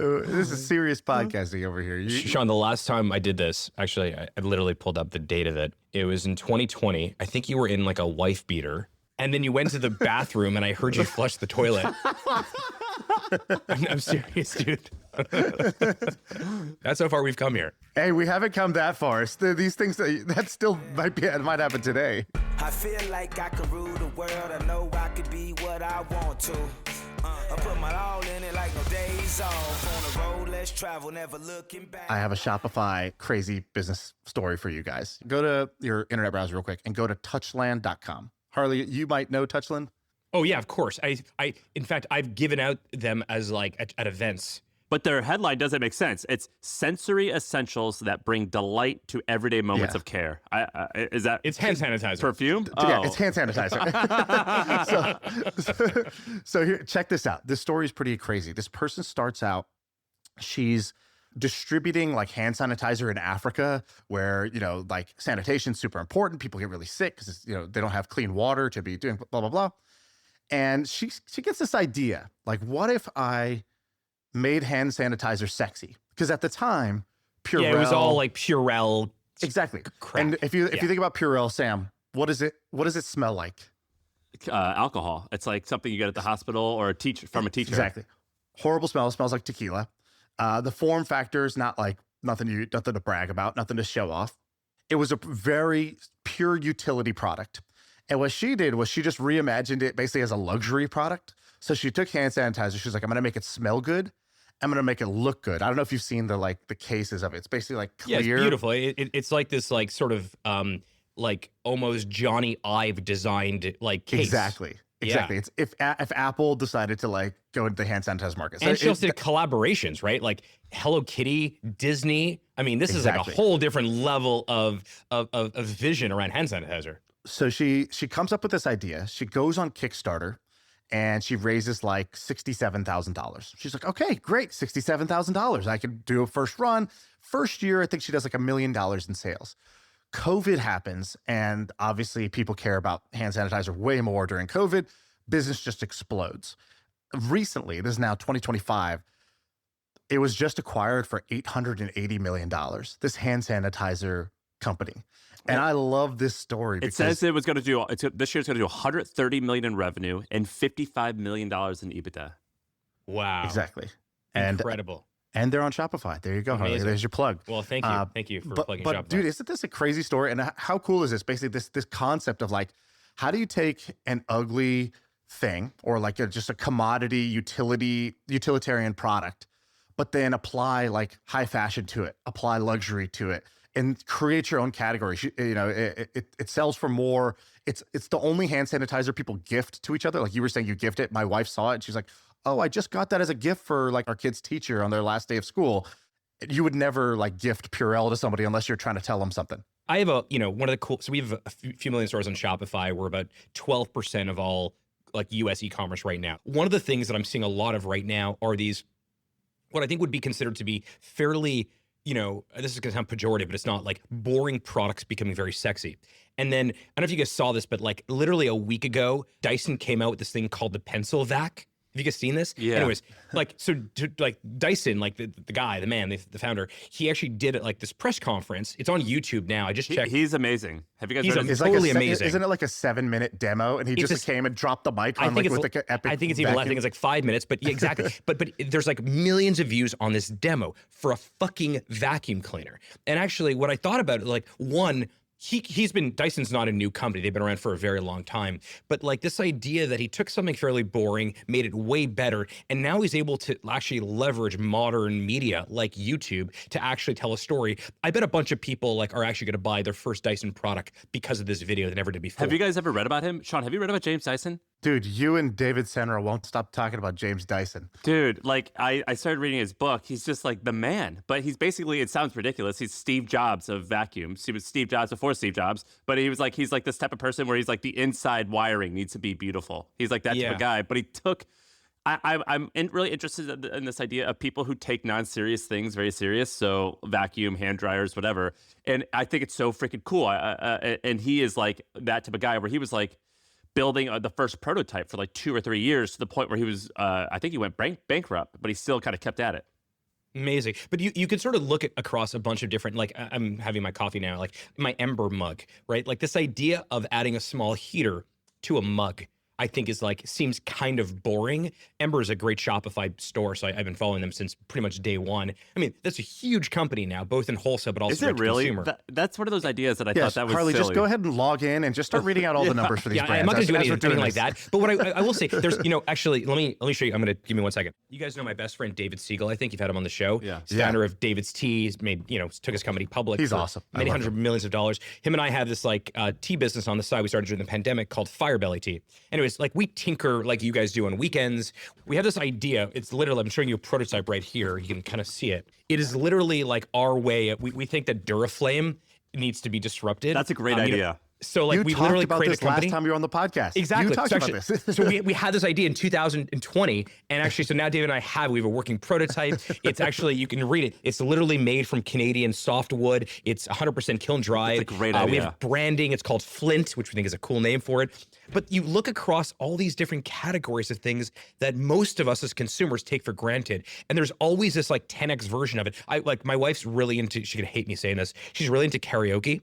This is serious podcasting over here. Shaan, the last time I did this, actually, I literally pulled up the date of it. It was in 2020. I think you were in like a wife beater. And then you went to the bathroom and I heard you flush the toilet. I'm serious, dude. That's how far we've come here. Hey, we haven't come that far. These things, that still might happen today. I feel like I could rule the world. I know I could be what I want to. I put my all in it like no days off. On the road, let's travel, never looking back. I have a Shopify crazy business story for you guys. Go to your internet browser real quick and go to touchland.com. Harley, you might know Touchland. Oh yeah, of course. In fact, I've given out them as like at events. But their headline doesn't make sense. It's sensory essentials that bring delight to everyday moments of care. Is that? It's hand sanitizer. Perfume? Yeah, it's hand sanitizer. so here, check this out. This story is pretty crazy. This person starts out, she's distributing like hand sanitizer in Africa where, like sanitation's super important. People get really sick because, they don't have clean water to be doing blah, blah, blah. And she gets this idea, like, what if I made hand sanitizer sexy? Because at the time, Purell... Yeah, it was all like Purell. Exactly. Crap. And if you think about Purell, Sam, what does it smell like? Alcohol. It's like something you get at the hospital or from a teacher. Exactly. Horrible smell. Smells like tequila. The form factor is not like nothing to brag about, nothing to show off. It was a very pure utility product. And what she did was she just reimagined it basically as a luxury product. So she took hand sanitizer. She's like, I'm going to make it smell good. I'm going to make it look good. I don't know if you've seen the cases of it. It's basically like clear. Yeah, it's beautiful. It's like this like sort of like almost Johnny Ive designed like case. Exactly. Yeah. It's if Apple decided to like go into the hand sanitizer market. So and she also did collaborations, right? Like Hello Kitty, Disney. I mean, this is like a whole different level of vision around hand sanitizer. So she comes up with this idea. She goes on Kickstarter and she raises like $67,000. She's like, okay, great, $67,000. I can do a first run. First year, I think she does like $1 million in sales. COVID happens, and obviously people care about hand sanitizer way more during COVID. Business just explodes. Recently, this is now 2025, it was just acquired for $880 million, this hand sanitizer company. And I love this story. It says it was going to do, this year's going to do $130 million in revenue and $55 million in EBITDA. Wow. Exactly. Incredible. And they're on Shopify. There you go, Harley. There's your plug. Well, thank you. Thank you for plugging Shopify. But dude, isn't this a crazy story? And how cool is this? Basically, this concept of like, how do you take an ugly thing or like just a commodity utilitarian product, but then apply like high fashion to it, apply luxury to it, and create your own category? It sells for more. It's the only hand sanitizer people gift to each other. Like you were saying, you gift it. My wife saw it and she's like, oh, I just got that as a gift for like our kid's teacher on their last day of school. You would never like gift Purell to somebody unless you're trying to tell them something. I have one of the cool, so we have a few million stores on Shopify. We're about 12% of all like US e-commerce right now. One of the things that I'm seeing a lot of right now are these, what I think would be considered to be fairly, this is gonna sound pejorative, but it's not, like boring products becoming very sexy. And then, I don't know if you guys saw this, but like literally a week ago, Dyson came out with this thing called the Pencil Vac. Have you guys seen this? Yeah. Anyways, like Dyson, like the guy, the man, the founder, he actually did it like this press conference. It's on YouTube now. I just checked. He's amazing. Have you guys heard He's totally amazing. Isn't it like a 7-minute demo? And he just came and dropped the mic on like with the epic I think it's even less. I think it's like 5 minutes, but yeah, exactly. but there's like millions of views on this demo for a fucking vacuum cleaner. And actually what I thought about it, like one, Dyson's not a new company. They've been around for a very long time. But like this idea that he took something fairly boring, made it way better, and now he's able to actually leverage modern media like YouTube to actually tell a story. I bet a bunch of people like are actually going to buy their first Dyson product because of this video they never did before. Have you guys ever read about him? Shaan, have you read about James Dyson? Dude, you and David Senra won't stop talking about James Dyson. Dude, like I started reading his book. He's just like the man. But he's basically, it sounds ridiculous, he's Steve Jobs of vacuums. He was Steve Jobs before Steve Jobs. But he's like this type of person where he's like the inside wiring needs to be beautiful. He's like that type of guy. But he took, I'm really interested in this idea of people who take non-serious things very serious. So vacuum, hand dryers, whatever. And I think it's so freaking cool. And he is like that type of guy where he was like, building the first prototype for like 2 or 3 years to the point where he was, I think he went bankrupt, but he still kind of kept at it. Amazing. But you could sort of look across a bunch of different, like I'm having my coffee now, like my Ember mug, right? Like this idea of adding a small heater to a mug, I think is like, seems kind of boring. Ember is a great Shopify store, so I've been following them since pretty much day one. I mean, that's a huge company now, both in wholesale, but also Is it really? consumer. That's one of those ideas that I thought that was Harley, silly. just go ahead and log in and just start reading out all the numbers for these brands. I'm not going to do As we're anything doing like this. that. But what I will say, there's, actually, let me show you. I'm going to give me 1 second. You guys know my best friend, David Siegel. I think you've had him on the show. Yeah. He's founder of David's Tea. He's made, took his company public. He's for awesome. I Many love hundred millions of dollars. Him and I have this like tea business on the side we started during the pandemic called Firebelly Tea. Anyways, like we tinker like you guys do on weekends. We have this idea. It's literally, I'm showing you a prototype right here. You can kind of see it. It is literally like our way. We think that Duraflame needs to be disrupted. That's a great idea. So like You we talked literally about created this a company. last time you were on the podcast. Exactly. You talked So about actually- this. so we had this idea in 2020, and actually, so now David and I we have a working prototype. It's actually, you can read it. It's literally made from Canadian softwood. It's 100% kiln dried. That's a great We idea. have branding. It's called Flint, which we think is a cool name for it. But you look across all these different categories of things that most of us as consumers take for granted, and there's always this like 10x version of it. Like my wife's really into. She could hate me saying this. She's really into karaoke.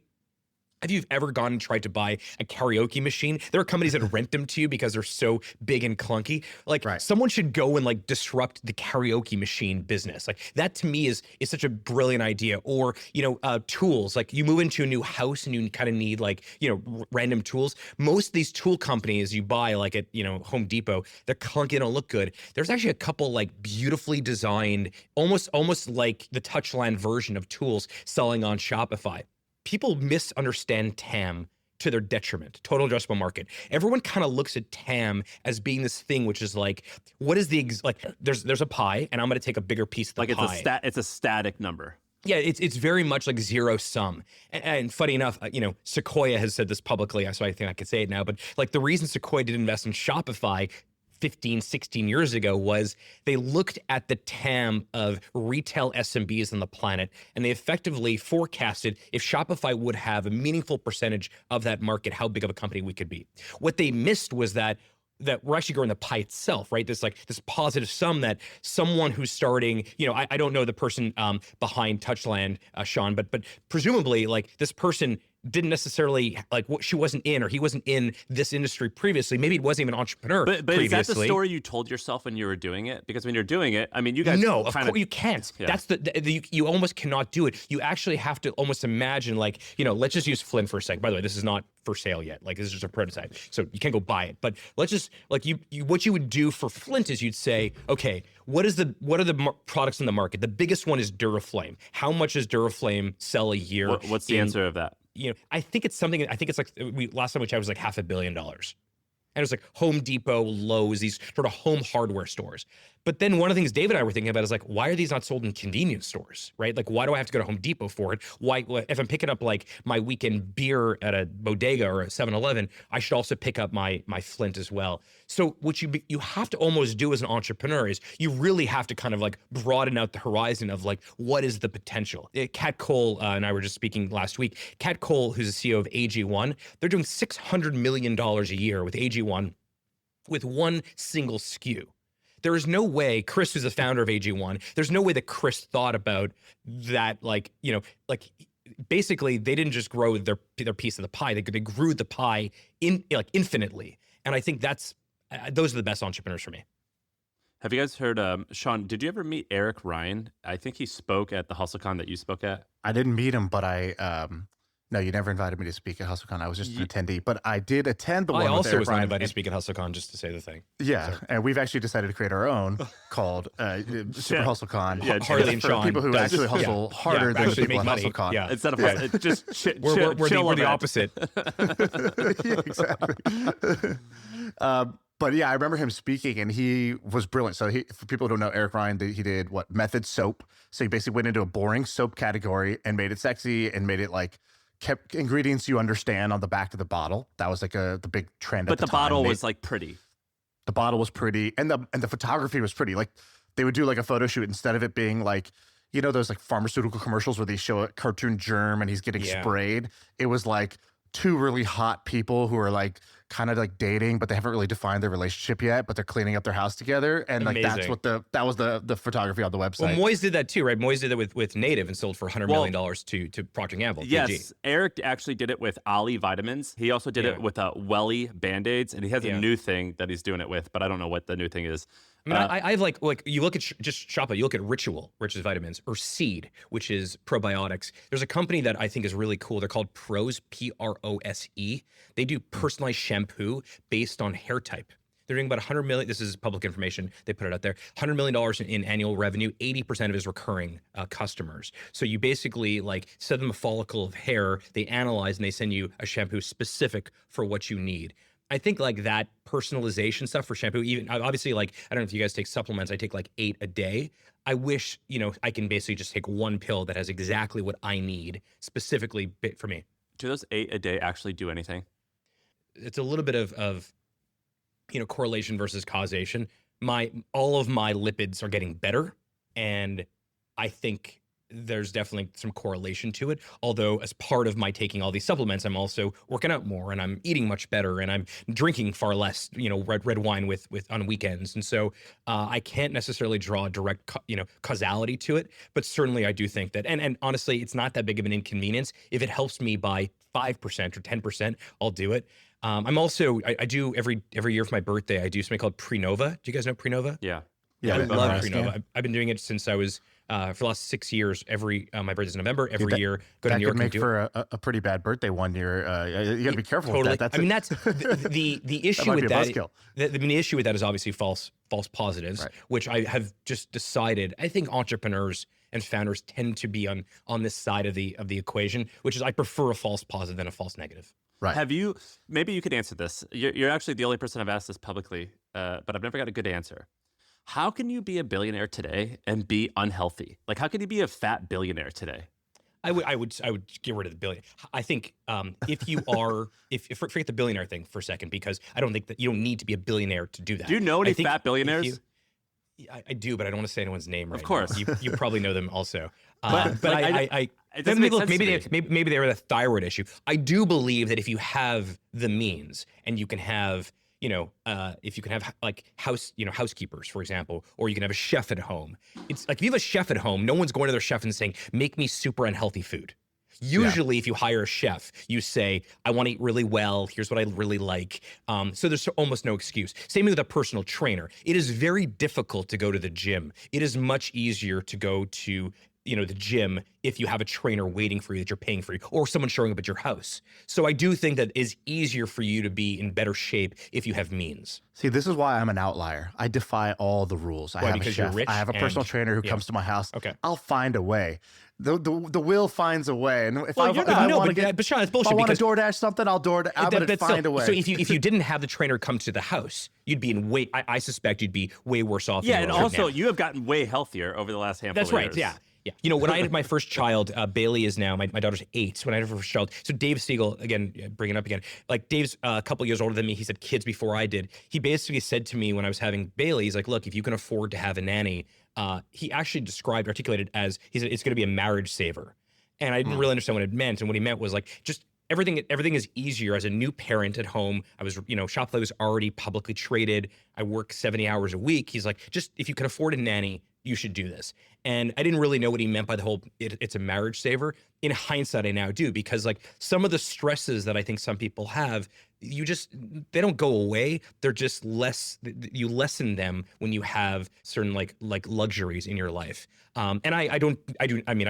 Have you ever gone and tried to buy a karaoke machine? There are companies that rent them to you because they're so big and clunky. Like someone should go and like disrupt the karaoke machine business. Like that to me is such a brilliant idea. Or, tools, like you move into a new house and you kind of need like, random tools. Most of these tool companies you buy like at, Home Depot, they're clunky, they don't look good. There's actually a couple like beautifully designed, almost like the Touchland version of tools selling on Shopify. People misunderstand TAM to their detriment, total addressable market. Everyone kind of looks at TAM as being this thing, which is like, what is there's a pie and I'm going to take a bigger piece of the pie. It's a static number. Yeah, it's very much like zero sum. And funny enough, Sequoia has said this publicly, so I think I could say it now, but like the reason Sequoia did invest in Shopify 15, 16 years ago was they looked at the TAM of retail SMBs on the planet, and they effectively forecasted if Shopify would have a meaningful percentage of that market, how big of a company we could be. What they missed was that we're actually growing the pie itself, right? This positive sum that someone who's starting, I don't know the person behind Touchland, Shaan, but presumably like this person didn't necessarily like she wasn't in or he wasn't in this industry previously. Maybe he wasn't even an entrepreneur But previously. is that the story you told yourself when you were doing it? Because when you're doing it, I mean, you guys No, of course you can't. Yeah. That's you almost cannot do it. You actually have to almost imagine like, let's just use Flint for a second. By the way, this is not for sale yet. Like this is just a prototype. So you can't go buy it. But let's just like what you would do for Flint is you'd say, okay, what are the products in the market? The biggest one is Duraflame. How much does Duraflame sell a year? What's the answer of that? I think it's something. I think it's like last time we checked was like $500 million, and it was like Home Depot, Lowe's, these sort of home hardware stores. But then one of the things David and I were thinking about is like, why are these not sold in convenience stores, right? Like, why do I have to go to Home Depot for it? Why, if I'm picking up like my weekend beer at a bodega or a 7-Eleven, I should also pick up my Flint as well. So what you have to almost do as an entrepreneur is you really have to kind of like broaden out the horizon of like, what is the potential? Kat Cole and I were just speaking last week. Kat Cole, who's the CEO of AG1, they're doing $600 million a year with AG1 with one single SKU. There is no way, Chris, who's the founder of AG1, there's no way that Chris thought about that, like, basically they didn't just grow their piece of the pie, they grew the pie infinitely. And I think those are the best entrepreneurs for me. Have you guys heard, Shaan, did you ever meet Eric Ryan? I think he spoke at the HustleCon that you spoke at. I didn't meet him, but no, you never invited me to speak at HustleCon. I was just an attendee, but I did attend the one with also Eric was not Ryan. invited to speak at HustleCon, just to say the thing. Yeah, and we've actually decided to create our own called Super HustleCon. Yeah, Harley and for Shaan people who does- actually hustle harder than the actually people make at money. HustleCon. Yeah. Instead of it's just chill We're the opposite. Yeah, exactly. But yeah, I remember him speaking, and he was brilliant. So for people who don't know, Eric Ryan, he did method soap. So he basically went into a boring soap category and made it sexy and made it like kept ingredients you understand on the back of the bottle. That was like the big trend. But at the the time. bottle was like pretty. The bottle was pretty, and the photography was pretty. Like they would do like a photo shoot instead of it being like, those like pharmaceutical commercials where they show a cartoon germ and he's getting sprayed. It was like two really hot people who are like kind of like dating, but they haven't really defined their relationship yet, but they're cleaning up their house together. And like, that's Amazing. what that was the photography on the website. Well, Moyes did that too, right? Moyes did that with Native and sold for $100 million to Procter & Gamble. Yes, PG. Eric actually did it with Ali Vitamins. He also did it with Welly Band-Aids, and he has a new thing that he's doing it with, but I don't know what the new thing is. I mean, I have like you look at just Shopify, you look at Ritual, which is vitamins, or Seed, which is probiotics. There's a company that I think is really cool. They're called Prose, Prose. They do personalized shampoo based on hair type. They're doing about $100 million. This is public information. They put it out there. $100 million in annual revenue. 80% of it is recurring customers. So you basically like send them a follicle of hair. They analyze and they send you a shampoo specific for what you need. I think like that personalization stuff for shampoo, even obviously like, I don't know if you guys take supplements, I take like 8 a day. I wish, I can basically just take one pill that has exactly what I need specifically for me. Do those 8 a day actually do anything? It's a little bit of correlation versus causation. All of my lipids are getting better, and I think there's definitely some correlation to it. Although as part of my taking all these supplements, I'm also working out more and I'm eating much better and I'm drinking far less, red wine with on weekends. And so I can't necessarily draw a direct, causality to it, but certainly I do think that, and honestly, it's not that big of an inconvenience. If it helps me by 5% or 10%, I'll do it. I'm also, I do every year for my birthday, I do something called Prenova. Do you guys know Prenova? Yeah. Yeah, I love Prenova. Yeah. I've been doing it since I was, for the last 6 years, my birthday's in November, every year, go to That New York could make and do for a pretty bad birthday one year. You got to be careful totally. with that. I mean, that's the issue with that. The issue with that is obviously false positives, Right. which I have just decided. I think entrepreneurs and founders tend to be on this side of the equation, which is I prefer a false positive than a false negative. Right. Maybe you could answer this. You're actually the only person I've asked this publicly, but I've never got a good answer. How can you be a billionaire today and be unhealthy? Like, how can you be a fat billionaire today? I would get rid of the billion. I think if you are, forget the billionaire thing for a second, because I don't think that you don't need to be a billionaire to do that. Do you know any fat billionaires? I do, but I don't want to say anyone's name right now. Of course. You probably know them also. But it doesn't make sense to me. Maybe they were a thyroid issue. I do believe that if you have the means and you can have, if you can have like housekeepers, for example, or you can have a chef at home. It's like if you have a chef at home, no one's going to their chef and saying, make me super unhealthy food. Usually, if you hire a chef, you say, I want to eat really well. Here's what I really like. So there's almost no excuse. Same with a personal trainer. It is very difficult to go to the gym. It is much easier to go to the gym if you have a trainer waiting for you that you're paying for you, or someone showing up at your house. So I do think that it's easier for you to be in better shape if you have means. See, this is why I'm an outlier. I defy all the rules. I have because a chef. you're rich I have a personal trainer who yeah. comes to my house. Okay. I'll find a way. The will finds a way. And if But Shaan, it's bullshit. If I want to because DoorDash something, I'm gonna find a way. So if you didn't have the trainer come to the house, you'd be in I suspect you'd be way worse off. Yeah, than and you are also right now. you have gotten way healthier over the last handful That's of right. years. Yeah. Yeah. When I had my first child, Bailey is now, my daughter's 8. So when I had her first child, so Dave Siegel, again, bringing it up again, like Dave's a couple years older than me. He's had kids before I did. He basically said to me when I was having Bailey, he's like, look, if you can afford to have a nanny, he actually articulated as, he said, it's going to be a marriage saver. And I didn't really understand what it meant. And what he meant was like, just everything is easier as a new parent at home. I was, Shopify was already publicly traded. I work 70 hours a week. He's like, just if you can afford a nanny, you should do this. And I didn't really know what he meant by the whole, it's a marriage saver. In hindsight, I now do, because like some of the stresses that I think some people have, they don't go away. They're just you lessen them when you have certain like luxuries in your life. And I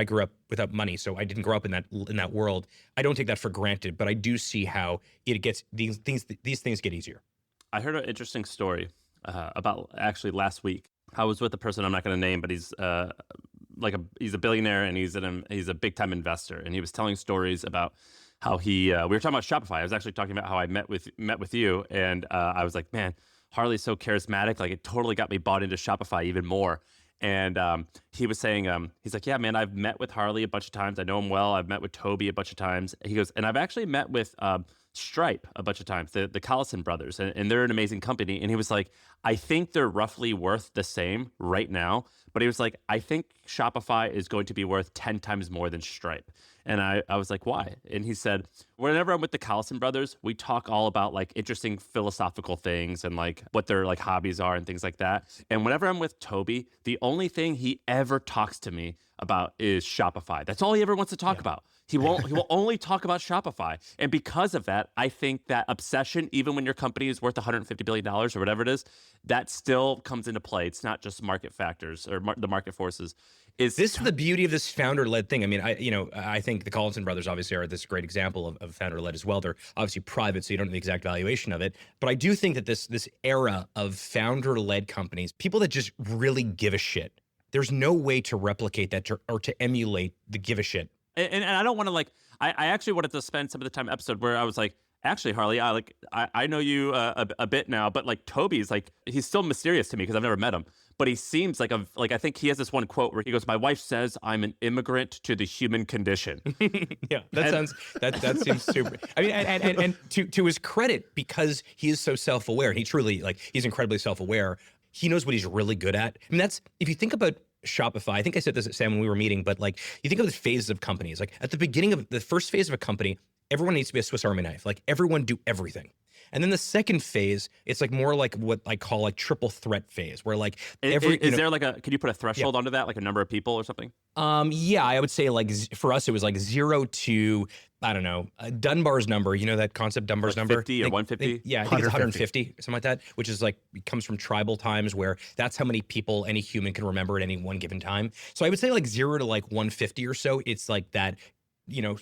grew up without money, so I didn't grow up in that world. I don't take that for granted, but I do see how it gets, these things get easier. I heard an interesting story about actually last week. I was with a person I'm not going to name, but he's he's a billionaire and he's a big time investor, and he was telling stories about how we were talking about Shopify. I was actually talking about how I met with you, and I was like, man, Harley's so charismatic, like it totally got me bought into Shopify even more. And he was saying, he's like, yeah, man, I've met with Harley a bunch of times. I know him well. I've met with Toby a bunch of times. He goes, and I've actually met with Stripe a bunch of times, the Collison brothers, and they're an amazing company. And he was like, I think they're roughly worth the same right now. But he was like, I think Shopify is going to be worth 10 times more than Stripe. And I was like, why? And he said, whenever I'm with the Collison brothers, we talk all about like interesting philosophical things and like what their like hobbies are and things like that. And whenever I'm with Toby, the only thing he ever talks to me about is Shopify. That's all he ever wants to talk about. He will only talk about Shopify. And because of that, I think that obsession, even when your company is worth $150 billion or whatever it is, that still comes into play. It's not just market factors or the market forces. This is the beauty of this founder-led thing. I mean, I think the Collison brothers obviously are this great example of founder-led as well. They're obviously private, so you don't know the exact valuation of it. But I do think that this era of founder-led companies, people that just really give a shit, there's no way to replicate that or to emulate the give a shit. And I don't want to I actually wanted to spend some of the time episode where I was like, actually, Harley, I know you a bit now, but like Toby's like, he's still mysterious to me because I've never met him. But he seems like I think he has this one quote where he goes, "My wife says I'm an immigrant to the human condition." Yeah, that seems super. I mean, and to his credit, because he is so self-aware, and he truly he's incredibly self-aware. He knows what he's really good at. I mean, that's if you think about Shopify. I think I said this at Sam when we were meeting, but like you think of the phases of companies. Like at the beginning of the first phase of a company, everyone needs to be a Swiss Army knife. Like everyone do everything. And then the second phase, it's like more like what I call like triple threat phase, where like is there like can you put a threshold onto that, like a number of people or something? Yeah, I would say like for us, it was like 0 to, I don't know, Dunbar's number. You know that concept, Dunbar's like number? 50 or 150? Yeah, I think it's 150, something like that, which is like, it comes from tribal times where that's how many people any human can remember at any one given time. So I would say like 0 to like 150 or so. It's like that,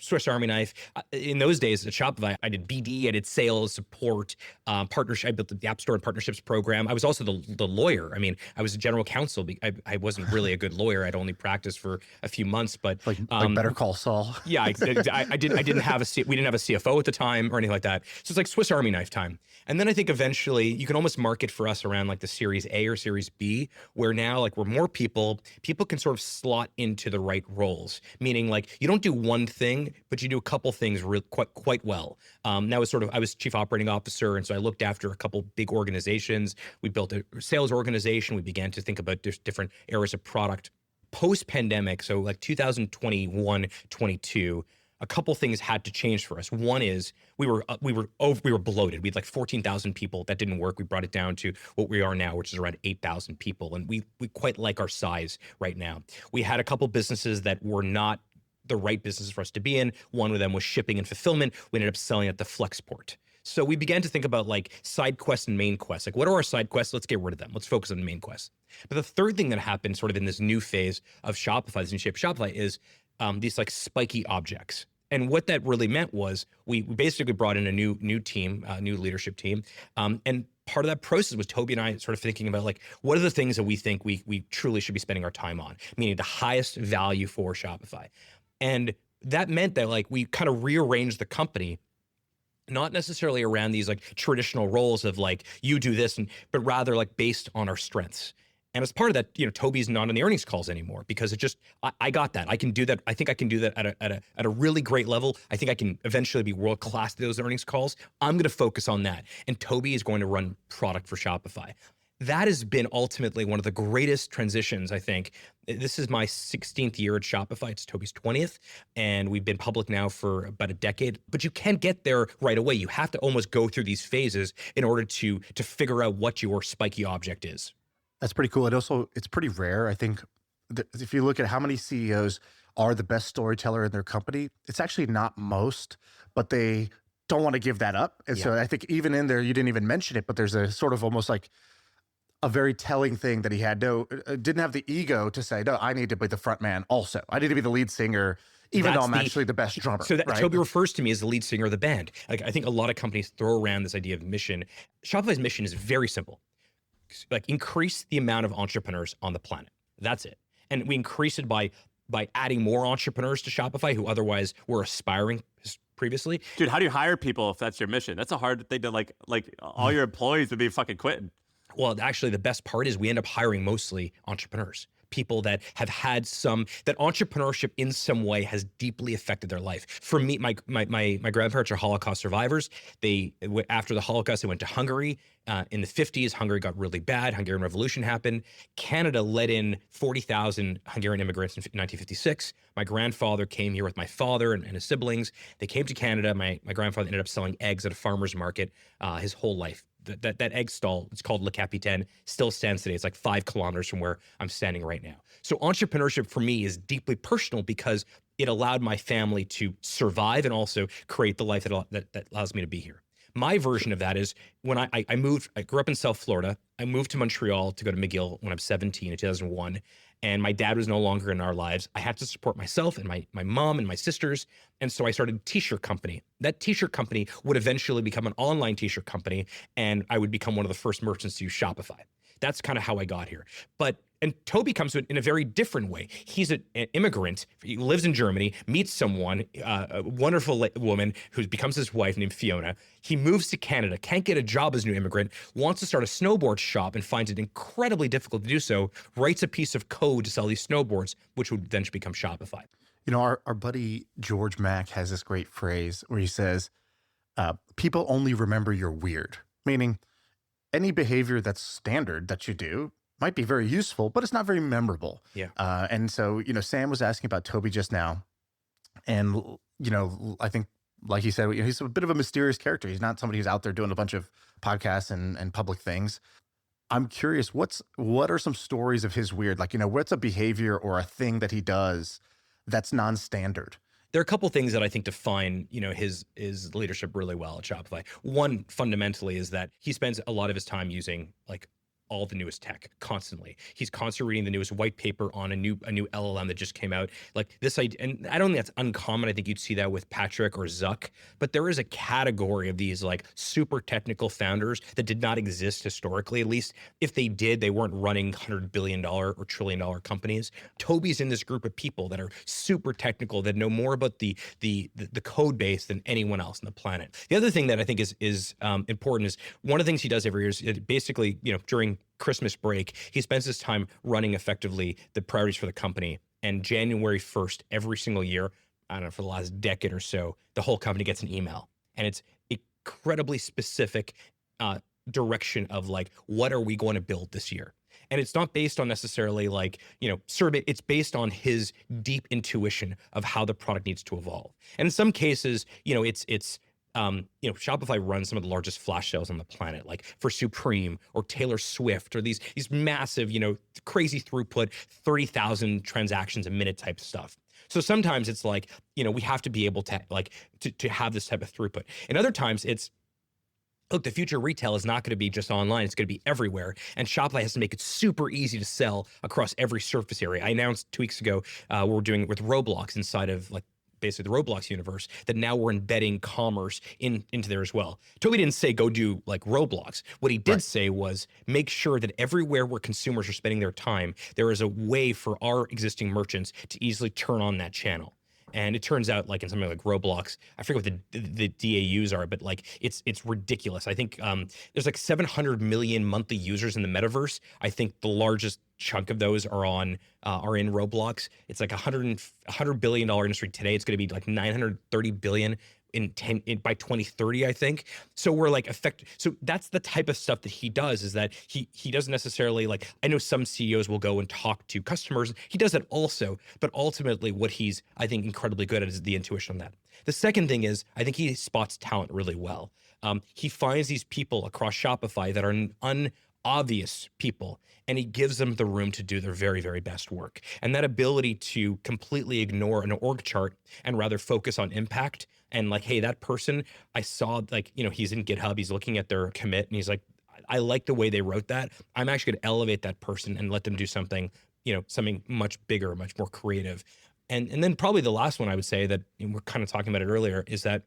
Swiss Army knife. In those days at Shopify, I did BD, I did sales, support, partnership. I built the App Store and partnerships program. I was also the lawyer. I mean, I was a general counsel. I wasn't really a good lawyer. I'd only practiced for a few months, but like Better Call Saul. Yeah, we didn't have a CFO at the time or anything like that. So it's like Swiss Army knife time. And then I think eventually you can almost market for us around like the Series A or Series B, where now like we're more people can sort of slot into the right roles. Meaning like you don't do one thing, but you do a couple things quite well. That was I was chief operating officer, and so I looked after a couple big organizations. We built a sales organization. We began to think about different areas of product. Post-pandemic, so like 2021, 22, a couple things had to change for us. One is we were bloated. We had like 14,000 people. That didn't work. We brought it down to what we are now, which is around 8,000 people, and we quite like our size right now. We had a couple businesses that were not the right businesses for us to be in. One of them was shipping and fulfillment. We ended up selling at the Flexport. So we began to think about like side quests and main quests. Like, what are our side quests? Let's get rid of them. Let's focus on the main quests. But the third thing that happened sort of in this new phase of Shopify, this new shape of Shopify, is these like spiky objects. And what that really meant was we basically brought in a new team, new leadership team. And part of that process was Toby and I sort of thinking about like, what are the things that we think we truly should be spending our time on, meaning the highest value for Shopify. And that meant that like we kind of rearranged the company, not necessarily around these like traditional roles of like you do this, but rather like based on our strengths. And as part of that, Toby's not on the earnings calls anymore because it just I got that. I can do that. I think I can do that at a really great level. I think I can eventually be world class at those earnings calls. I'm going to focus on that, and Toby is going to run product for Shopify. That has been ultimately one of the greatest transitions, I think. This is my 16th year at Shopify. It's Toby's 20th, and we've been public now for about a decade. But you can't get there right away. You have to almost go through these phases in order to figure out what your spiky object is. That's pretty cool. It's pretty rare. I think if you look at how many CEOs are the best storyteller in their company, it's actually not most, but they don't want to give that up. And so I think even in there, you didn't even mention it, but there's a sort of almost like a very telling thing that he had didn't have the ego to say, no, I need to be the front man also. I need to be the lead singer, even though I'm actually the best drummer. So right? Toby refers to me as the lead singer of the band. Like I think a lot of companies throw around this idea of mission. Shopify's mission is very simple. Like increase the amount of entrepreneurs on the planet. That's it. And we increase it by adding more entrepreneurs to Shopify who otherwise were aspiring previously. Dude, how do you hire people if that's your mission? That's a hard thing to like all your employees would be fucking quitting. Well, actually, the best part is we end up hiring mostly entrepreneurs people that have had that entrepreneurship in some way has deeply affected their life. For me, my grandparents are Holocaust survivors. After the Holocaust, they went to Hungary. In the 50s, Hungary got really bad. Hungarian Revolution happened. Canada let in 40,000 Hungarian immigrants in 1956. My grandfather came here with my father and his siblings. They came to Canada. My grandfather ended up selling eggs at a farmer's market his whole life. That egg stall, it's called Le Capitaine, still stands today. It's like 5 kilometers from where I'm standing right now. So entrepreneurship for me is deeply personal because it allowed my family to survive and also create the life that allows me to be here. My version of that is when I grew up in South Florida. I moved to Montreal to go to McGill when I was 17 in 2001. And my dad was no longer in our lives. I had to support myself and my mom and my sisters. And so I started a t-shirt company. That t-shirt company would eventually become an online t-shirt company. And I would become one of the first merchants to use Shopify. That's kind of how I got here. And Toby comes to it in a very different way. He's an immigrant. He lives in Germany, meets someone, a wonderful woman who becomes his wife named Fiona. He moves to Canada, can't get a job as a new immigrant, wants to start a snowboard shop and finds it incredibly difficult to do so, writes a piece of code to sell these snowboards, which would eventually become Shopify. You know, our buddy George Mack has this great phrase where he says, people only remember you're weird, meaning any behavior that's standard that you do might be very useful, but it's not very memorable. Yeah. And so, you know, Sam was asking about Toby just now. And, you know, I think, like he said, he's a bit of a mysterious character. He's not somebody who's out there doing a bunch of podcasts and public things. I'm curious, what are some stories of his weird, like, you know, what's a behavior or a thing that he does that's non-standard? There are a couple things that I think define, you know, his leadership really well at Shopify. One, fundamentally, is that he spends a lot of his time using like all the newest tech constantly. He's constantly reading the newest white paper on a new LLM that just came out. Like this idea, and I don't think that's uncommon. I think you'd see that with Patrick or Zuck, but there is a category of these like super technical founders that did not exist historically. At least if they did, they weren't running $100 billion or $1 trillion companies. Toby's in this group of people that are super technical, that know more about the code base than anyone else on the planet. The other thing that I think is important is one of the things he does every year is basically, you know, during Christmas break, he spends his time running effectively the priorities for the company. And January 1st, every single year, I don't know, for the last decade or so, the whole company gets an email. And it's incredibly specific direction of like, what are we going to build this year? And it's not based on necessarily like, you know, survey, it's based on his deep intuition of how the product needs to evolve. And in some cases, you know, it's you know, Shopify runs some of the largest flash sales on the planet, like for Supreme or Taylor Swift or these massive, you know, crazy throughput, 30,000 transactions a minute type stuff. So sometimes it's like, you know, we have to be able to like to have this type of throughput. And other times it's, look, the future of retail is not going to be just online. It's going to be everywhere. And Shopify has to make it super easy to sell across every surface area. I announced 2 weeks ago, we're doing it with Roblox inside of like basically the Roblox universe, that now we're embedding commerce into there as well. Toby didn't say go do like Roblox. What he did say was make sure that everywhere where consumers are spending their time, there is a way for our existing merchants to easily turn on that channel. And it turns out, like in something like Roblox, I forget what the DAUs are, but like it's ridiculous. I think there's like 700 million monthly users in the metaverse. I think the largest chunk of those are in Roblox. It's like $100 billion industry today. It's going to be like 930 billion by 2030, I think. So we're like so that's the type of stuff that he does, is that he doesn't necessarily like, I know some CEOs will go and talk to customers. He does it also, but ultimately what he's, I think, incredibly good at is the intuition on that. The second thing is, I think he spots talent really well. He finds these people across Shopify that are unobvious people, and he gives them the room to do their very, very best work. And that ability to completely ignore an org chart and rather focus on impact and like, hey, that person, I saw, like, you know, he's in GitHub, he's looking at their commit, and he's like, I like the way they wrote that. I'm actually going to elevate that person and let them do something, you know, something much bigger, much more creative. And then probably the last one I would say that, and we're kind of talking about it earlier, is that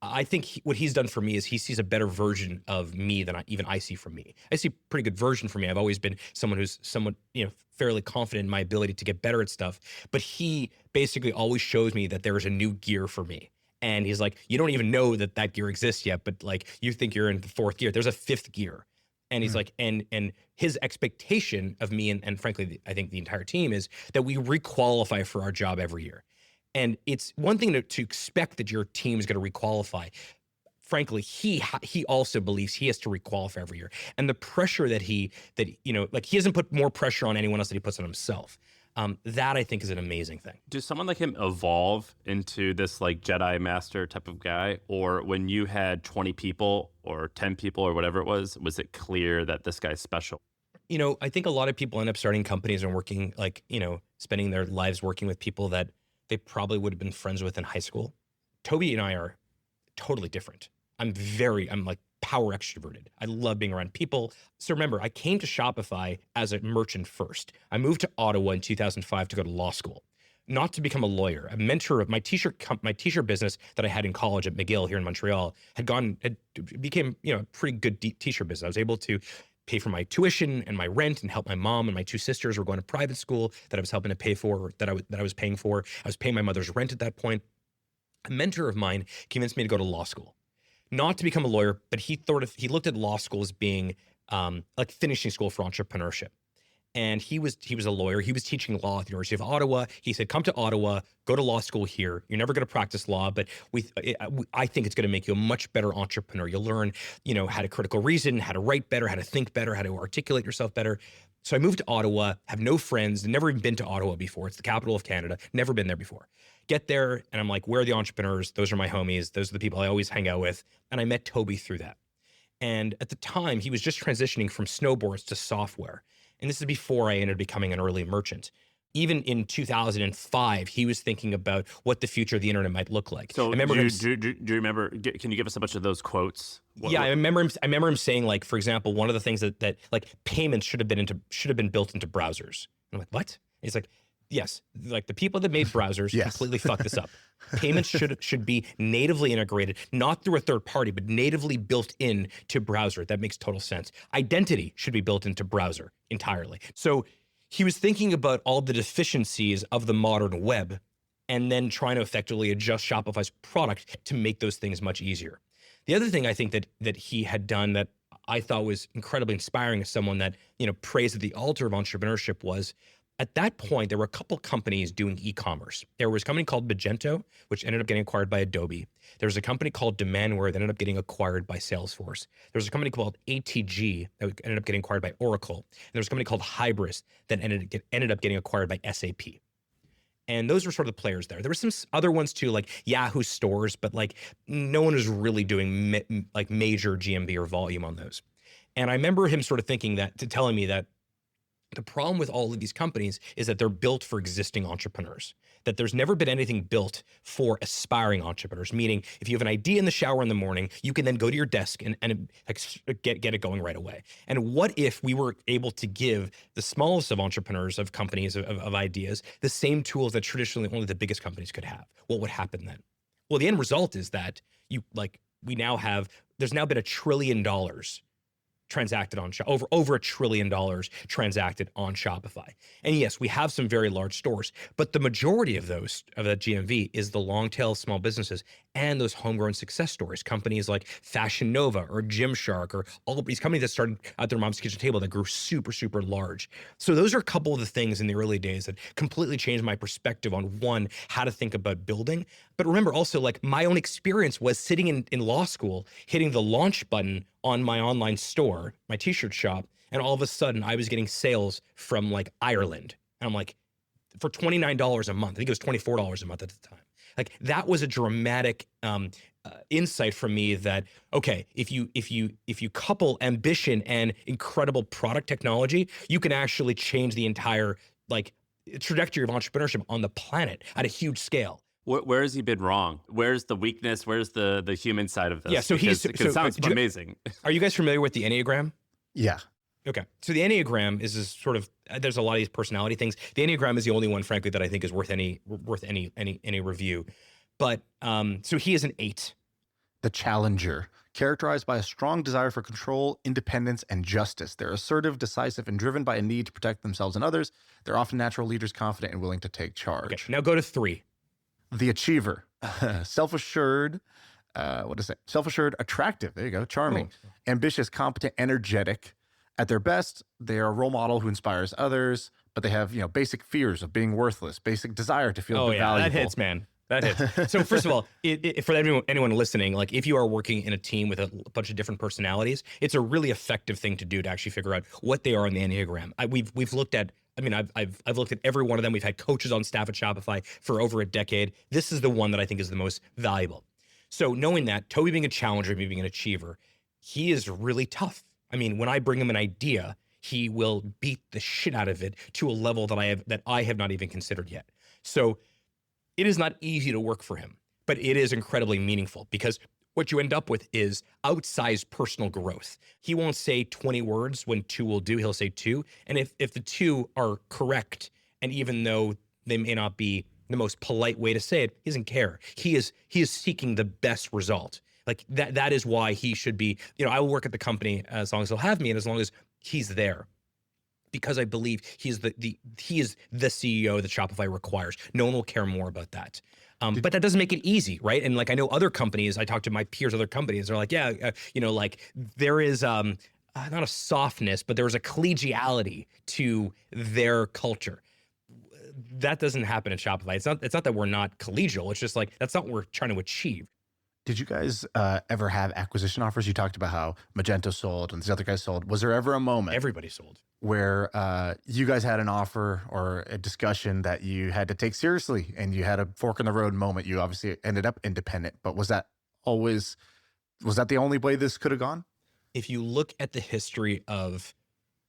I think what he's done for me is he sees a better version of me than I see from me. I see a pretty good version for me. I've always been someone who's somewhat, you know, fairly confident in my ability to get better at stuff. But he basically always shows me that there is a new gear for me. And he's like, you don't even know that gear exists yet, but like, you think you're in the 4th gear. There's a 5th gear. And he's like, and his expectation of me and frankly, I think the entire team is that we requalify for our job every year. And it's one thing to expect that your team is going to requalify. Frankly, he also believes he has to requalify every year. And the pressure that he doesn't put more pressure on anyone else than he puts on himself. That I think is an amazing thing. Does someone like him evolve into this like Jedi master type of guy? Or when you had 20 people or 10 people or whatever it was it clear that this guy's special? I think a lot of people end up starting companies and working spending their lives working with people that they probably would have been friends with in high school. Toby and I are totally different. I'm like power extroverted. I love being around people. So remember, I came to Shopify as a merchant first. I moved to Ottawa in 2005 to go to law school, not to become a lawyer. A mentor of my t-shirt business that I had in college at McGill here in Montreal became a pretty good t-shirt business. I was able to pay for my tuition and my rent and help my mom and my two sisters were going to private school that I was helping to pay for, that I was paying for. I was paying my mother's rent at that point. A mentor of mine convinced me to go to law school, not to become a lawyer, but he looked at law school as being like finishing school for entrepreneurship. And he was a lawyer. He was teaching law at the University of Ottawa. He said, come to Ottawa, go to law school here. You're never going to practice law, but I think it's going to make you a much better entrepreneur. You'll learn, how to critical reason, how to write better, how to think better, how to articulate yourself better. So I moved to Ottawa, have no friends, never even been to Ottawa before. It's the capital of Canada, never been there before. Get there, and I'm like, where are the entrepreneurs? Those are my homies. Those are the people I always hang out with. And I met Toby through that. And at the time, he was just transitioning from snowboards to software. And this is before I ended up becoming an early merchant. Even in 2005, he was thinking about what the future of the internet might look like. So do you remember, can you give us a bunch of those quotes? I remember him saying, like, for example, one of the things that like payments should have been built into browsers. I'm like, what? He's like, yes, like the people that made browsers completely fucked this up. Payments should be natively integrated, not through a third party, but natively built in to browser. That makes total sense. Identity should be built into browser entirely. So he was thinking about all the deficiencies of the modern web and then trying to effectively adjust Shopify's product to make those things much easier. The other thing I think that he had done that I thought was incredibly inspiring as someone that, praised at the altar of entrepreneurship was, at that point, there were a couple companies doing e-commerce. There was a company called Magento, which ended up getting acquired by Adobe. There was a company called Demandware that ended up getting acquired by Salesforce. There was a company called ATG that ended up getting acquired by Oracle. And there was a company called Hybris that ended up getting acquired by SAP. And those were sort of the players there. There were some other ones too, like Yahoo stores, but like no one was really doing like major GMV or volume on those. And I remember him sort of telling me that the problem with all of these companies is that they're built for existing entrepreneurs, that there's never been anything built for aspiring entrepreneurs, meaning if you have an idea in the shower in the morning, you can then go to your desk and get it going right away. And what if we were able to give the smallest of entrepreneurs, of companies, of ideas, the same tools that traditionally only the biggest companies could have? What would happen then? Well, the end result is that there's now been $1 trillion transacted on over $1 trillion transacted on Shopify. And yes, we have some very large stores, but the majority of that GMV is the long tail small businesses and those homegrown success stories, companies like Fashion Nova or Gymshark or all of these companies that started at their mom's kitchen table that grew super, super large. So those are a couple of the things in the early days that completely changed my perspective on, one, how to think about building. But remember also, like, my own experience was sitting in law school, hitting the launch button on my online store, my t-shirt shop, and all of a sudden I was getting sales from like Ireland. And I'm like, for $29 a month, I think it was $24 a month at the time. Like, that was a dramatic insight from me that, okay, if you couple ambition and incredible product technology, you can actually change the entire like trajectory of entrepreneurship on the planet at a huge scale. Where has he been wrong? Where's the weakness? Where's the human side of this? Yeah, so it sounds amazing. Are you guys familiar with the Enneagram? Yeah. Okay. So the Enneagram is this sort of, there's a lot of these personality things. The Enneagram is the only one, frankly, that I think is worth any review. But so he is an 8. The challenger, characterized by a strong desire for control, independence, and justice. They're assertive, decisive, and driven by a need to protect themselves and others. They're often natural leaders, confident and willing to take charge. Okay. Now go to 3. The achiever, self-assured, self-assured, attractive, there you go, charming, ambitious, competent, energetic, At their best, they are a role model who inspires others, but they have, basic fears of being worthless, basic desire to feel valuable. That hits, man. That hits. So first of all, for anyone listening, like if you are working in a team with a bunch of different personalities, it's a really effective thing to do to actually figure out what they are on the Enneagram. We've looked at. I mean, I've looked at every one of them. We've had coaches on staff at Shopify for over a decade. This is the one that I think is the most valuable. So knowing that, Toby being a challenger, me being an achiever, he is really tough. I mean, when I bring him an idea, he will beat the shit out of it to a level that I have not even considered yet. So it is not easy to work for him, but it is incredibly meaningful because what you end up with is outsized personal growth. He won't say 20 words when 2 will do. He'll say 2. And if the 2 are correct, and even though they may not be the most polite way to say it, he doesn't care. He is seeking the best result. Like that is why he should be, I will work at the company as long as they'll have me and as long as he's there. Because I believe he is the CEO that Shopify requires. No one will care more about that. But that doesn't make it easy, right? And like I know other companies, I talk to my peers, other companies, they're like, like there is not a softness, but there's a collegiality to their culture. That doesn't happen at Shopify. It's not that we're not collegial. It's just like that's not what we're trying to achieve. Did you guys ever have acquisition offers? You talked about how Magento sold and these other guys sold. Was there ever a moment Everybody sold. where you guys had an offer or a discussion that you had to take seriously and you had a fork in the road moment? You obviously ended up independent, but was that the only way this could have gone? If you look at the history of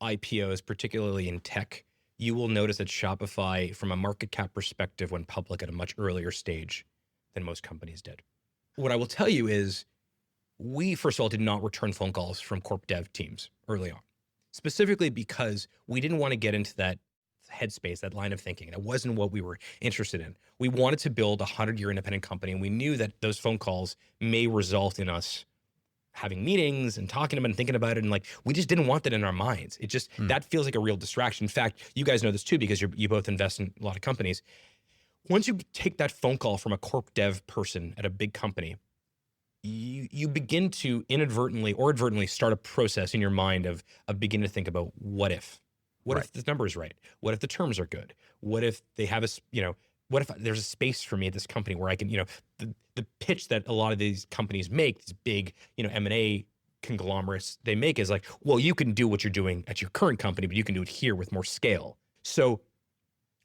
IPOs, particularly in tech, you will notice that Shopify, from a market cap perspective, went public at a much earlier stage than most companies did. What I will tell you is we, first of all, did not return phone calls from corp dev teams early on, specifically because we didn't want to get into that headspace, that line of thinking. That wasn't what we were interested in. We wanted to build a 100-year independent company, and we knew that those phone calls may result in us having meetings and talking about it and thinking about it. And like, we just didn't want that in our minds. It just, that feels like a real distraction. In fact, you guys know this too, because you both invest in a lot of companies. Once you take that phone call from a corp dev person at a big company, you begin to inadvertently or advertently start a process in your mind of beginning to think about what if the number is right? What if the terms are good? What if they have what if there's a space for me at this company where I can, the pitch that a lot of these companies make, these big, M&A conglomerates, they make is like, well, you can do what you're doing at your current company, but you can do it here with more scale. So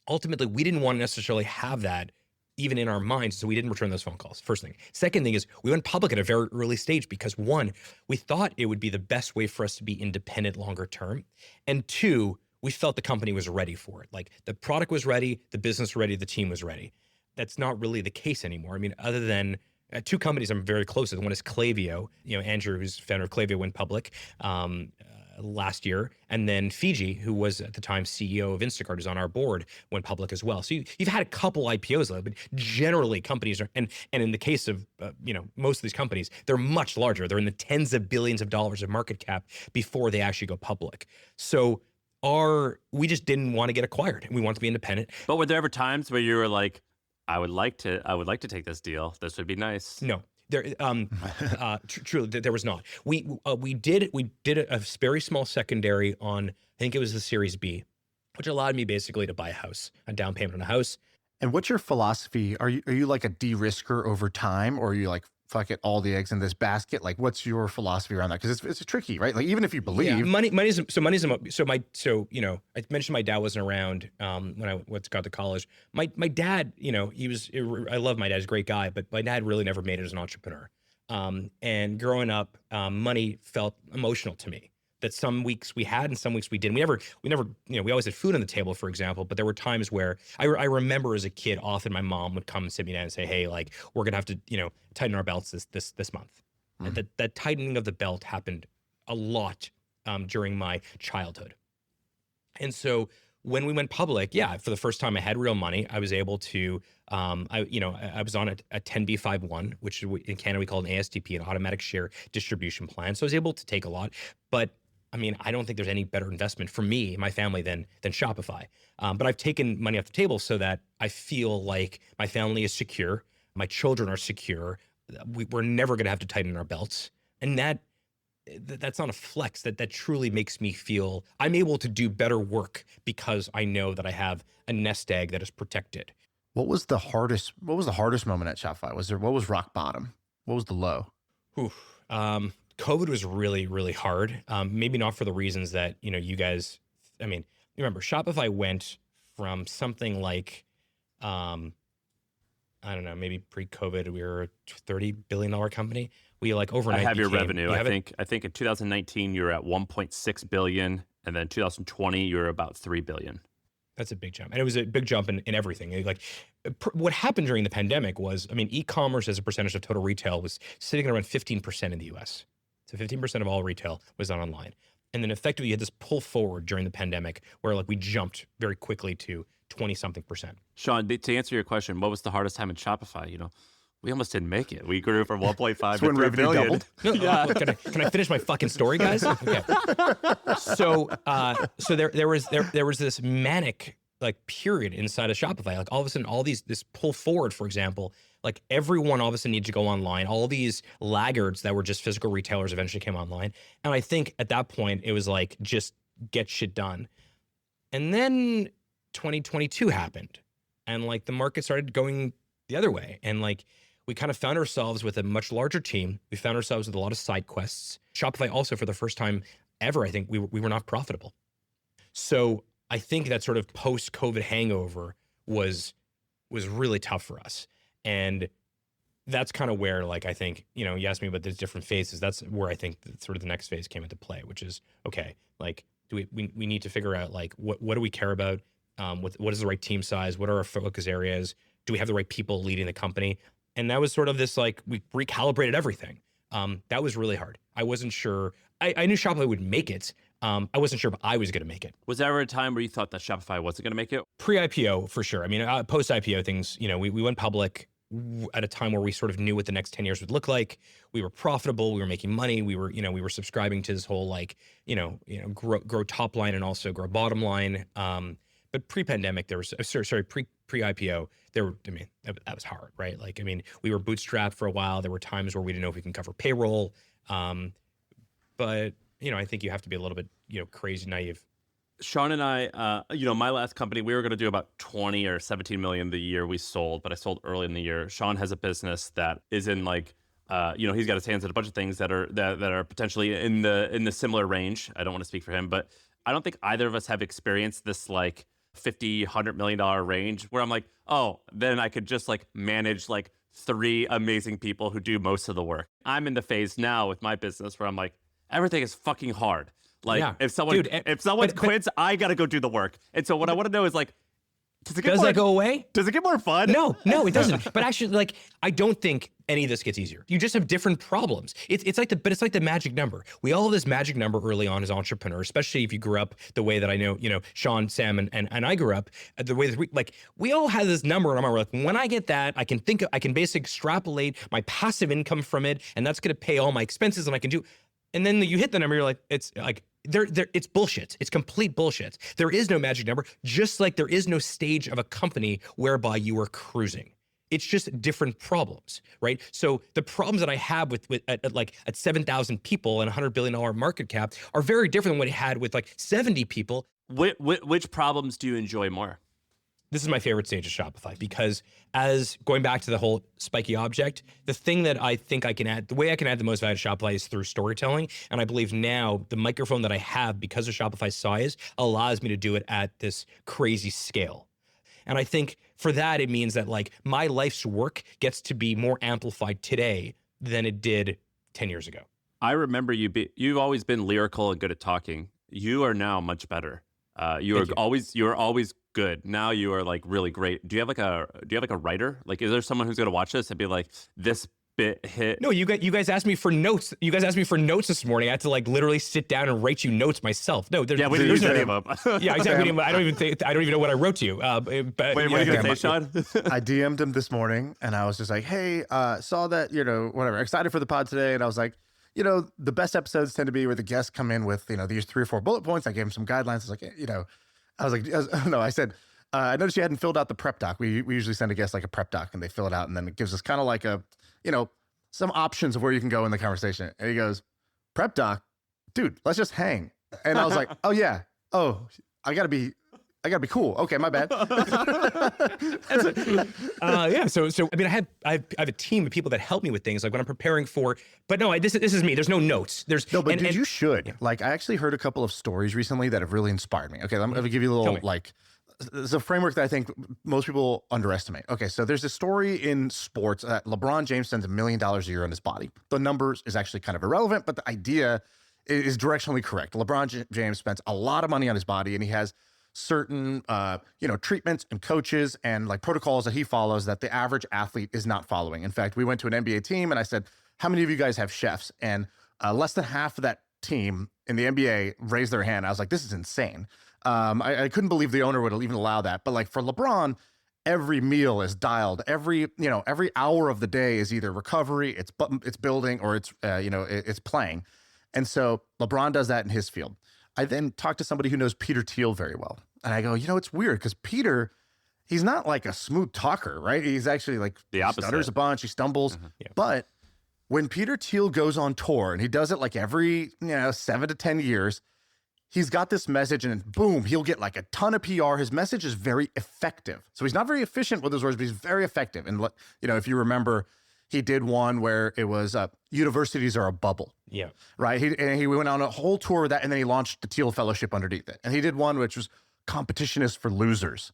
ultimately, we didn't want to necessarily have that even in our minds, so we didn't return those phone calls, first thing. Second thing is we went public at a very early stage because 1, we thought it would be the best way for us to be independent longer term. And 2, we felt the company was ready for it. Like the product was ready, the business was ready, the team was ready. That's not really the case anymore. I mean, other than 2 companies I'm very close with. One is Klaviyo. Andrew, who's founder of Klaviyo, went public last year. And then Fiji, who was at the time CEO of Instacart, who's on our board, went public as well. So you've had a couple IPOs though, but generally companies are, and in the case of, most of these companies, they're much larger. They're in the tens of billions of dollars of market cap before they actually go public. So we just didn't want to get acquired and we want to be independent. But were there ever times where you were like, I would like to take this deal. This would be nice. No. There, truly, there was not. We did a very small secondary on, I think it was the Series B, which allowed me basically to buy a down payment on a house. And what's your philosophy? Are you like a de-risker over time, or are you like, fuck it, all the eggs in this basket? Like, what's your philosophy around that? Because it's tricky, right? Like, even if you believe, I mentioned my dad wasn't around when I got to college. My dad, I love my dad, he's a great guy, but my dad really never made it as an entrepreneur. And growing up, money felt emotional to me. That some weeks we had and some weeks we didn't. We never, we always had food on the table, for example, but there were times where I remember as a kid, often my mom would come and sit me down and say, hey, like, we're going to have to, tighten our belts this month. And that tightening of the belt happened a lot during my childhood. And so when we went public, for the first time I had real money. I was able to, I was on a 10b5-1, which in Canada we call an ASTP, an automatic share distribution plan. So I was able to take a lot, but I mean, I don't think there's any better investment for me and my family than Shopify. But I've taken money off the table so that I feel like my family is secure, my children are secure. We're never going to have to tighten our belts, and that that's not a flex. That truly makes me feel I'm able to do better work because I know that I have a nest egg that is protected. What was the hardest moment at Shopify? What was rock bottom? What was the low? COVID was really, really hard. Maybe not for the reasons that, you guys, I mean, remember Shopify went from something like, I don't know, maybe pre-COVID, we were a $30 billion company. We overnight. I have your revenue. I think in 2019 you were at 1.6 billion, and then 2020 you were about 3 billion. That's a big jump, and it was a big jump in everything. What happened during the pandemic was, e-commerce as a percentage of total retail was sitting around 15% in the U.S. So 15% of all retail was done online, and then effectively you had this pull forward during the pandemic where we jumped very quickly to 20-something%. Shaan, to answer your question, what was the hardest time in Shopify? We almost didn't make it. We grew from 1.5 to 3 billion. Doubled. No, yeah. Can I finish my fucking story, guys? Okay. So there was this manic period inside of Shopify. All of a sudden, this pull forward, for example, everyone all of a sudden needed to go online. All these laggards that were just physical retailers eventually came online. And I think at that point it was just get shit done. And then 2022 happened, and the market started going the other way, and we kind of found ourselves with a much larger team. We found ourselves with a lot of side quests. Shopify also, for the first time ever, I think we were not profitable. So I think that sort of post-COVID hangover was really tough for us, and that's kind of where I think you asked me about the different phases. That's where I think sort of the next phase came into play, which is okay. Do we need to figure out what do we care about? What is the right team size? What are our focus areas? Do we have the right people leading the company? And that was sort of this, we recalibrated everything. That was really hard. I wasn't sure. I knew Shopify would make it. I wasn't sure if I was going to make it. Was there ever a time where you thought that Shopify wasn't going to make it? Pre-IPO, for sure. Post-IPO things, we went public at a time where we sort of knew what the next 10 years would look like. We were profitable. We were making money. We were subscribing to this whole grow top line and also grow bottom line. But pre-pandemic, there was pre-IPO, that was hard, right? We were bootstrapped for a while. There were times where we didn't know if we can cover payroll. But I think you have to be a little bit, crazy naive. Shaan and I, my last company, we were going to do about 20 or 17 million the year we sold, but I sold early in the year. Shaan has a business that is in he's got his hands in a bunch of things that are potentially in the similar range. I don't want to speak for him, but I don't think either of us have experienced this $50, $100 million range where I'm then I could just manage 3 amazing people who do most of the work. I'm in the phase now with my business where I'm everything is fucking hard. If someone quits, I got to go do the work. And so what I want to know is does that go away? Does it get more fun? No, it doesn't. But actually, I don't think any of this gets easier. You just have different problems. It's like the magic number. We all have this magic number early on as entrepreneurs, especially if you grew up the way that I know, Shaan, Sam, and I grew up, the way that we all have this number in our mind. When I get that, I can basically extrapolate my passive income from it, and that's going to pay all my expenses, and I can do. And then you hit the number, you're it's it's bullshit. It's complete bullshit. There is no magic number, just like there is no stage of a company whereby you are cruising. It's just different problems, right? So the problems that I have at 7,000 people and $100 billion market cap are very different than what I had with 70 people. Which problems do you enjoy more? This is my favorite stage of Shopify because as going back to the whole spiky object, the thing that I think I can add, the way I can add the most value to Shopify is through storytelling. And I believe now the microphone that I have because of Shopify's size allows me to do it at this crazy scale. And I think for that, it means that my life's work gets to be more amplified today than it did 10 years ago. I remember you've always been lyrical and good at talking. You are now much better. You are always good. Now you are really great. Do you have a writer? Is there someone who's going to watch this and be this bit hit? No, you guys asked me for notes. You guys asked me for notes this morning. I had to literally sit down and write you notes myself. No, we didn't use any of them. Yeah, exactly. I don't even know what I wrote to you. But, wait, what are you going to say, Shaan? I DM'd him this morning and I was just hey, saw that, whatever, excited for the pod today. And I was the best episodes tend to be where the guests come in with, these 3 or 4 bullet points. I gave him some guidelines. I said, I noticed you hadn't filled out the prep doc. We usually send a guest a prep doc and they fill it out and then it gives us kind of some options of where you can go in the conversation. And he goes, prep doc, dude, let's just hang. And I was like, oh yeah. Oh, I gotta be cool. Okay, my bad. Yeah. So I mean, I have a team of people that help me with things like when I'm preparing for. But no, this is me. There's no notes. No, but dude, you should. Yeah. Like, I actually heard a couple of stories recently that have really inspired me. Okay, I'm gonna give you a little like. It's a framework that I think most people underestimate. Okay, so there's a story in sports that LeBron James spends $1 million a year on his body. The numbers is actually kind of irrelevant, but the idea is directionally correct. LeBron James spends a lot of money on his body, and he has certain treatments and coaches and like protocols that he follows that the average athlete is not following. In fact, we went to an NBA team and I said, how many of you guys have chefs? And less than half of that team in the NBA raised their hand. I was like, this is insane. I couldn't believe the owner would even allow that. But like for LeBron, every meal is dialed. Every hour of the day is either recovery, it's building, or it's playing. And so LeBron does that in his field. I then talked to somebody who knows Peter Thiel very well. And I go, it's weird because Peter, he's not like a smooth talker, right? He's actually like the opposite. He stutters a bunch, he stumbles. Yeah. But when Peter Thiel goes on tour, and he does it like every 7 to 10 years, he's got this message and boom, he'll get like a ton of PR. His message is very effective. So he's not very efficient with his words, but he's very effective. And if you remember, he did one where it was universities are a bubble. Yeah. Right. He went on a whole tour with that, and then he launched the Thiel Fellowship underneath it. And he did one which was competition is for losers.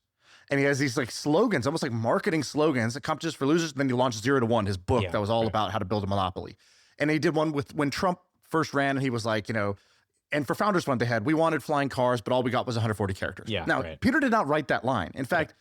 And he has these like slogans, almost like marketing slogans, competition is for losers. And then he launched 0 to 1, his book that was all about how to build a monopoly. And he did one with when Trump first ran, and he was like, and for Founders Fund, we wanted flying cars, but all we got was 140 characters. Yeah. Now, Peter did not write that line. In fact,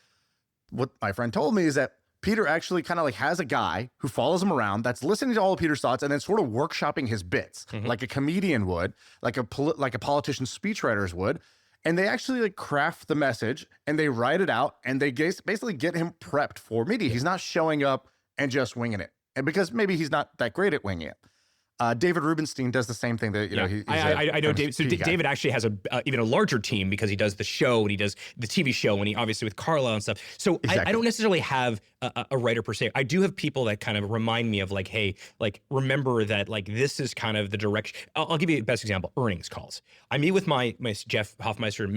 what my friend told me is that Peter actually kind of like has a guy who follows him around that's listening to all of Peter's thoughts and then sort of workshopping his bits like a comedian would, like a politician's speechwriters would. And they actually like craft the message and they write it out and they basically get him prepped for media. He's not showing up and just winging it. And because maybe he's not that great at winging it. David Rubenstein does the same thing. I know David. So David actually has even a larger team because he does the show and he does the TV show and he obviously with Carla and stuff. So exactly. I don't necessarily have a writer per se. I do have people that kind of remind me of like, hey, like remember that like this is kind of the direction. I'll give you the best example: earnings calls. I meet with my Jeff Hoffmeister, our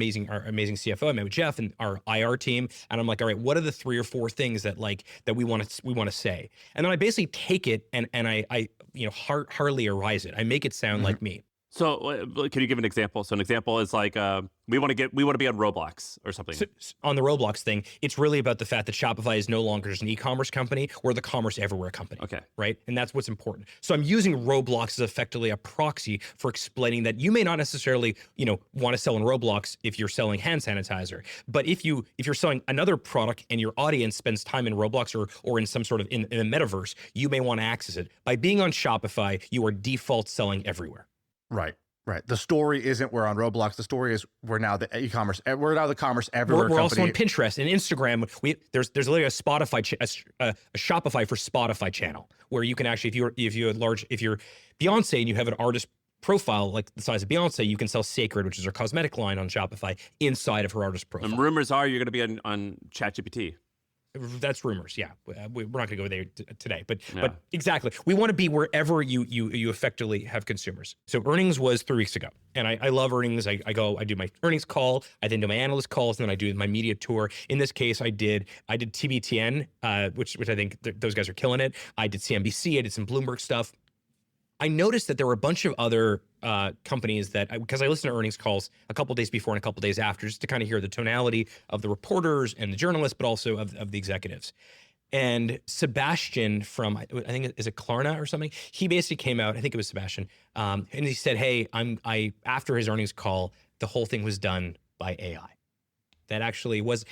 amazing CFO. I met with Jeff and our IR team, and I'm like, all right, what are the 3 or 4 things that we want to say? And then I basically take it and I Harley arise it. I make it sound like me. So can you give an example? So an example is like we want to be on Roblox or something. So, on the Roblox thing, it's really about the fact that Shopify is no longer just an e-commerce company. We're the commerce everywhere company. Okay. Right? And that's what's important. So I'm using Roblox as effectively a proxy for explaining that you may not necessarily, want to sell in Roblox if you're selling hand sanitizer. But if you're selling another product and your audience spends time in Roblox or in some sort of in the metaverse, you may want to access it. By being on Shopify, you are default selling everywhere. Right. The story isn't we're on Roblox. The story is we're now the e-commerce. We're now the commerce everywhere. We're also on Pinterest and Instagram. There's literally a Shopify for Spotify channel where you can actually, if you're Beyonce and you have an artist profile like the size of Beyonce, you can sell Sacred, which is her cosmetic line, on Shopify inside of her artist profile. And rumors are you're going to be on ChatGPT. That's rumors. Yeah, we're not going to go there today, but exactly, we want to be wherever you effectively have consumers. So earnings was 3 weeks ago, and I love earnings. I do my earnings call, I then do my analyst calls, and then I do my media tour. In this case, I did TBTN, which I think those guys are killing it. I did CNBC, I did some Bloomberg stuff. I noticed that there were a bunch of other companies that, because I listened to earnings calls a couple days before and a couple days after, just to kind of hear the tonality of the reporters and the journalists, but also of the executives. And Sebastian from, I think, is it Klarna or something? He basically came out, I think it was Sebastian, and he said, hey, after his earnings call, the whole thing was done by AI. That actually wasn't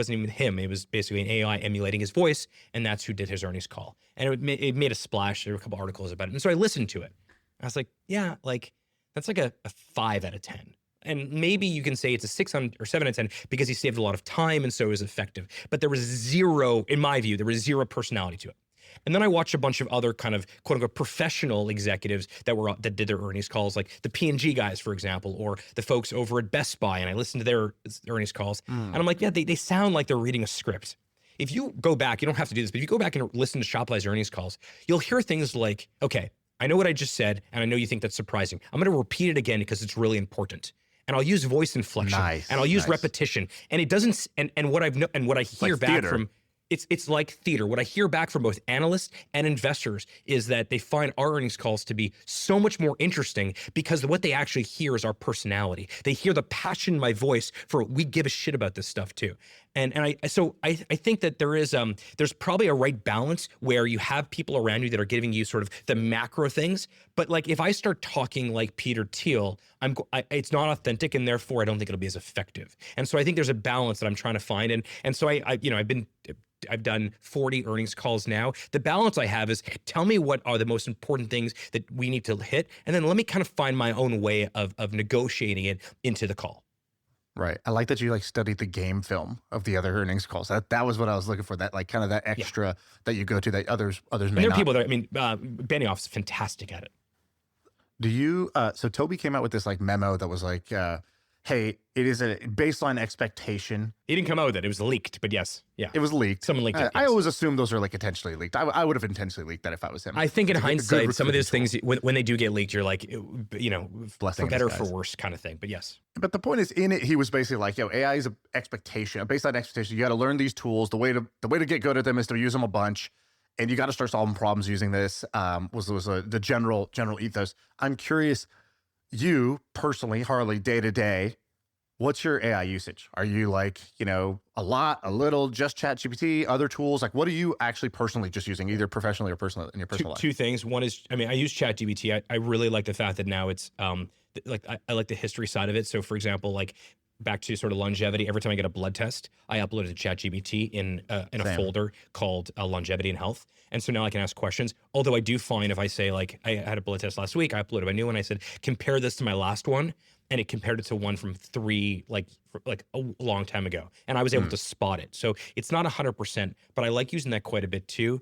even him. It was basically an AI emulating his voice, and that's who did his earnings call. And it made a splash. There were a couple articles about it. And so I listened to it. I was like, yeah, like that's like a 5 out of 10. And maybe you can say it's a 6 or 7 out of 10 because he saved a lot of time and so it was effective. But there was zero, in my view, personality to it. And then I watched a bunch of other kind of quote unquote professional executives that did their earnings calls, like the P&G guys, for example, or the folks over at Best Buy. And I listened to their earnings calls and I'm like, yeah, they sound like they're reading a script. If you go back, you don't have to do this, but if you go back and listen to Shopify's earnings calls, you'll hear things like, okay, I know what I just said, and I know you think that's surprising. I'm going to repeat it again because it's really important. And I'll use voice inflection, and I'll use repetition. And it doesn't. And what I hear back theater. From it's like theater. What I hear back from both analysts and investors is that they find our earnings calls to be so much more interesting because what they actually hear is our personality. They hear the passion in my voice for we give a shit about this stuff too. And I think that there's probably a right balance where you have people around you that are giving you sort of the macro things. But like if I start talking like Peter Thiel, it's not authentic, and therefore I don't think it'll be as effective. And so I think there's a balance that I'm trying to find. And so I've done 40 earnings calls now. The balance I have is tell me what are the most important things that we need to hit, and then let me kind of find my own way of negotiating it into the call. Right. I like that you like studied the game film of the other earnings calls. That was what I was looking for. That like kind of that extra that you go to that others may not. There are people that Benioff's fantastic at it. Do you? So Toby came out with this like memo that was like, hey, it is a baseline expectation. He didn't come out with it. It was leaked, but yes. Yeah. It was leaked. Someone leaked it. Yes. I always assume those are like intentionally leaked. I would have intentionally leaked that if I was him. I think in hindsight, some of those things, when they do get leaked, you're like, Blessing for better or for worse kind of thing. But yes. But the point is, in it, he was basically like, AI is an expectation, a baseline expectation. You got to learn these tools. The way to get good at them is to use them a bunch. And you got to start solving problems using this, the general ethos. I'm curious, you personally, Harley, day to day, what's your AI usage? Are you like, a lot, a little, just ChatGPT, other tools? Like, what are you actually personally just using, either professionally or personally in your personal life? Two things. One is, I use ChatGPT. I really like the fact that now it's I like the history side of it. So for example, like back to sort of longevity, every time I get a blood test, I upload it to ChatGPT in a folder called longevity and health. And so now I can ask questions. Although I do find if I say like, I had a blood test last week, I uploaded a new one. I said, compare this to my last one. And it compared it to one from like a long time ago. And I was able to spot it. So it's not 100%, but I like using that quite a bit too.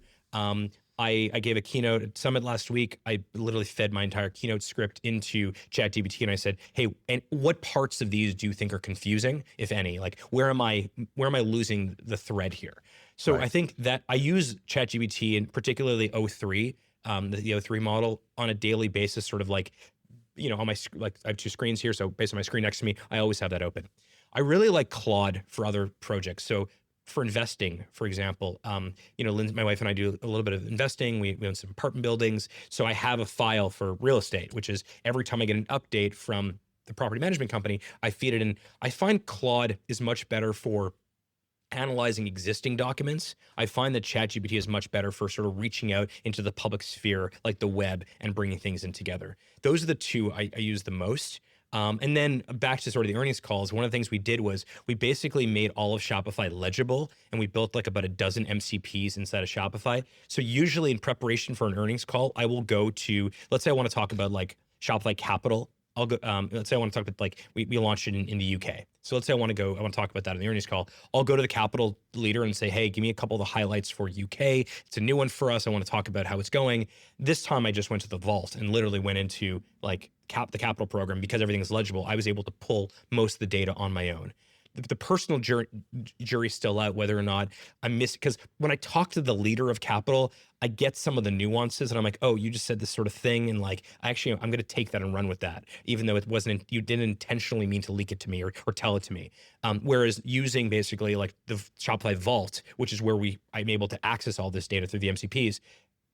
I gave a keynote at Summit last week. I literally fed my entire keynote script into ChatGPT, and I said, "Hey, and what parts of these do you think are confusing, if any? Like, where am I losing the thread here?" So I think that I use ChatGPT, and particularly O3, the O3 model, on a daily basis, sort of like, on my I have two screens here, so based on my screen next to me, I always have that open. I really like Claude for other projects. So for investing, for example, Lindsay, my wife and I do a little bit of investing. We own some apartment buildings. So I have a file for real estate, which is every time I get an update from the property management company, I feed it in. I find Claude is much better for analyzing existing documents. I find that ChatGPT is much better for sort of reaching out into the public sphere, like the web, and bringing things in together. Those are the two I use the most. And then back to sort of the earnings calls, one of the things we did was we basically made all of Shopify legible, and we built like about a dozen MCPs inside of Shopify. So usually in preparation for an earnings call, I will go to, let's say I want to talk about like Shopify Capital. I'll go, let's say I want to talk about like, we launched it in the UK. So let's say I want to talk about that in the earnings call. I'll go to the Capital leader and say, hey, give me a couple of the highlights for UK. It's a new one for us. I want to talk about how it's going. This time I just went to the vault and literally went into like the Capital program. Because everything is legible, I was able to pull most of the data on my own. The personal jury's still out whether or not I'm missing, because when I talk to the leader of Capital, I get some of the nuances and I'm like, oh, you just said this sort of thing. And like, actually, I'm going to take that and run with that, even though you didn't intentionally mean to leak it to me or tell it to me. Whereas using basically like the Shopify Vault, which is where I'm able to access all this data through the MCPs,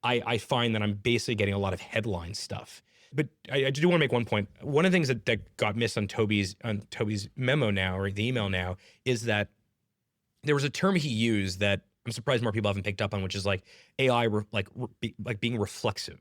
I find that I'm basically getting a lot of headline stuff. But I do want to make one point. One of the things that got missed on Toby's memo now, or the email now, is that there was a term he used that I'm surprised more people haven't picked up on, which is like AI, like being reflexive.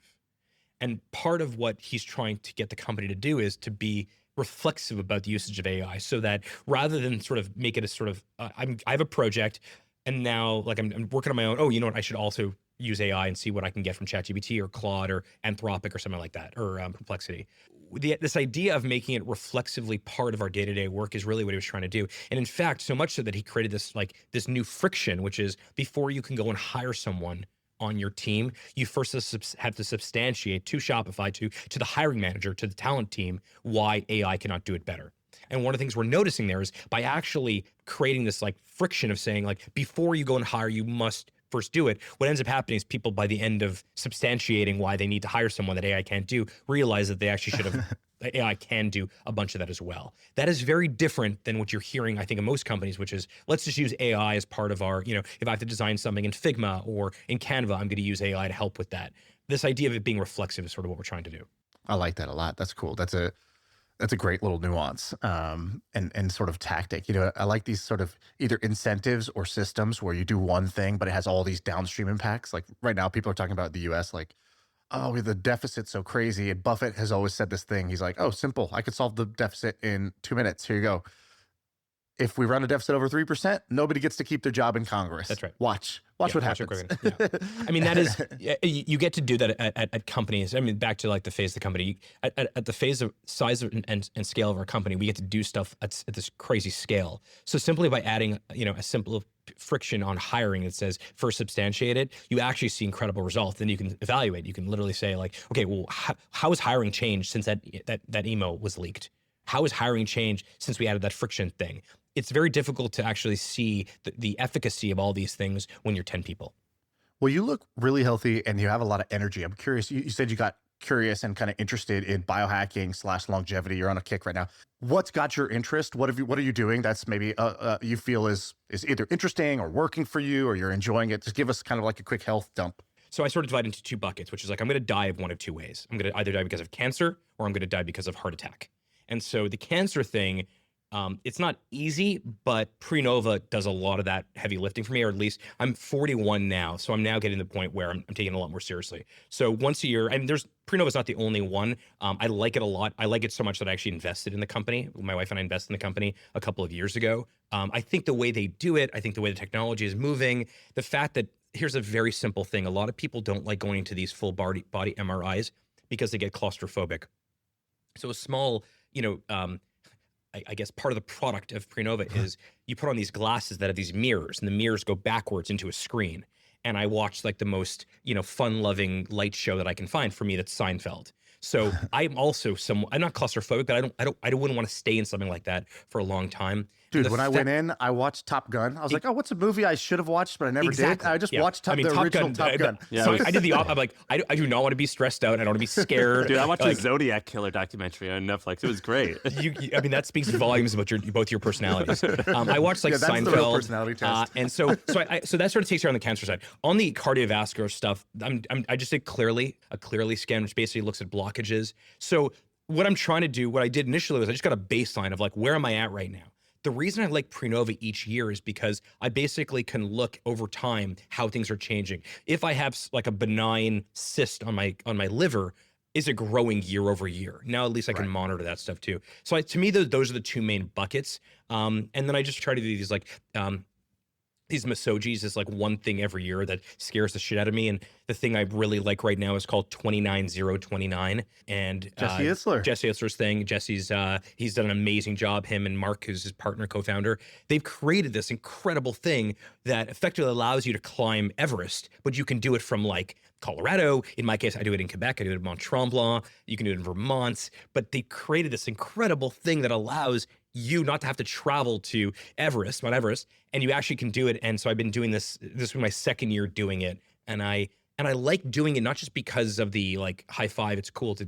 And part of what he's trying to get the company to do is to be reflexive about the usage of AI, so that rather than sort of make it a sort of, I have a project, and now like I'm working on my own. Oh, you know what? I should also use AI and see what I can get from ChatGPT or Claude or Anthropic or something like that, or Perplexity. This idea of making it reflexively part of our day-to-day work is really what he was trying to do. And in fact, so much so that he created this new friction, which is before you can go and hire someone on your team, you first have to substantiate to Shopify, to the hiring manager, to the talent team, why AI cannot do it better. And one of the things we're noticing there is by actually creating this like friction of saying like, before you go and hire, you must first do it, what ends up happening is people, by the end of substantiating why they need to hire someone that AI can't do, realize that they actually should have AI can do a bunch of that as well. That is very different than what you're hearing, I think, in most companies, which is, let's just use AI as part of our, if I have to design something in Figma or in Canva, I'm going to use AI to help with that. This idea of it being reflexive is sort of what we're trying to do. I like that a lot. That's cool. That's a great little nuance and sort of tactic. I like these sort of either incentives or systems where you do one thing, but it has all these downstream impacts. Like right now, people are talking about the US, like, oh, the deficit's so crazy. And Buffett has always said this thing. He's like, oh, simple. I could solve the deficit in 2 minutes. Here you go. If we run a deficit over 3%, nobody gets to keep their job in Congress. That's right. Watch what happens. Yeah. I mean, that is, you get to do that at companies. I mean, back to like the phase of the company, at the phase of size and scale of our company, we get to do stuff at this crazy scale. So simply by adding, a simple friction on hiring that says first substantiated, you actually see incredible results. Then you can evaluate. You can literally say like, okay, well, how has hiring changed since that email was leaked? How has hiring changed since we added that friction thing? It's very difficult to actually see the efficacy of all these things when you're 10 people. Well, you look really healthy and you have a lot of energy. I'm curious. You said you got curious and kind of interested in biohacking / longevity. You're on a kick right now. What's got your interest? What are you doing that's maybe you feel is either interesting or working for you, or you're enjoying it? Just give us kind of like a quick health dump. So I sort of divide into two buckets, which is like, I'm going to die of one of two ways. I'm going to either die because of cancer or I'm going to die because of heart attack. And so the cancer thing, it's not easy, but Prenova does a lot of that heavy lifting for me, or at least I'm 41 now. So I'm now getting to the point where I'm taking it a lot more seriously. So once a year, and Prenova's not the only one. I like it a lot. I like it so much that I actually invested in the company. My wife and I invested in the company a couple of years ago. I think the way they do it, I think the way the technology is moving, the fact that, here's a very simple thing. A lot of people don't like going to these full body MRIs because they get claustrophobic. So a small, I guess part of the product of Prenova is you put on these glasses that have these mirrors, and the mirrors go backwards into a screen. And I watch like the most, fun-loving light show that I can find. For me, that's Seinfeld. So I'm also I'm not claustrophobic, but I wouldn't want to stay in something like that for a long time. Dude, when I went in, I watched Top Gun. I was like, oh, what's a movie I should have watched, but I never did? I just watched the original Top Gun. Yeah, so I did the I'm like, I do not want to be stressed out. I don't want to be scared. Dude, I watched the Zodiac Killer documentary on Netflix. It was great. I mean, that speaks volumes about both your personalities. I watched like that's Seinfeld. The real personality test. And so that sort of takes care on the cancer side. On the cardiovascular stuff, I just did a clearly scan, which basically looks at blockages. So what I'm trying to do, what I did initially was I just got a baseline of like, where am I at right now? The reason I like Prenova each year is because I basically can look over time how things are changing. If I have like a benign cyst on my liver, is it growing year over year? Now at least I can monitor that stuff too. So to me, those are the two main buckets. And then I just try to do these like these Masojis is like one thing every year that scares the shit out of me. And the thing I really like right now is called 29029. And Jesse Itzler's thing. Jesse's he's done an amazing job. Him and Mark, who's his partner, co-founder, they've created this incredible thing that effectively allows you to climb Everest, but you can do it from like Colorado. In my case, I do it in Quebec. I do it in Mont Tremblant. You can do it in Vermont. But they created this incredible thing that allows you not to have to travel to Mount Everest, and you actually can do it. And so I've been doing this. This was my second year doing it, and I like doing it not just because of the like high five. It's cool to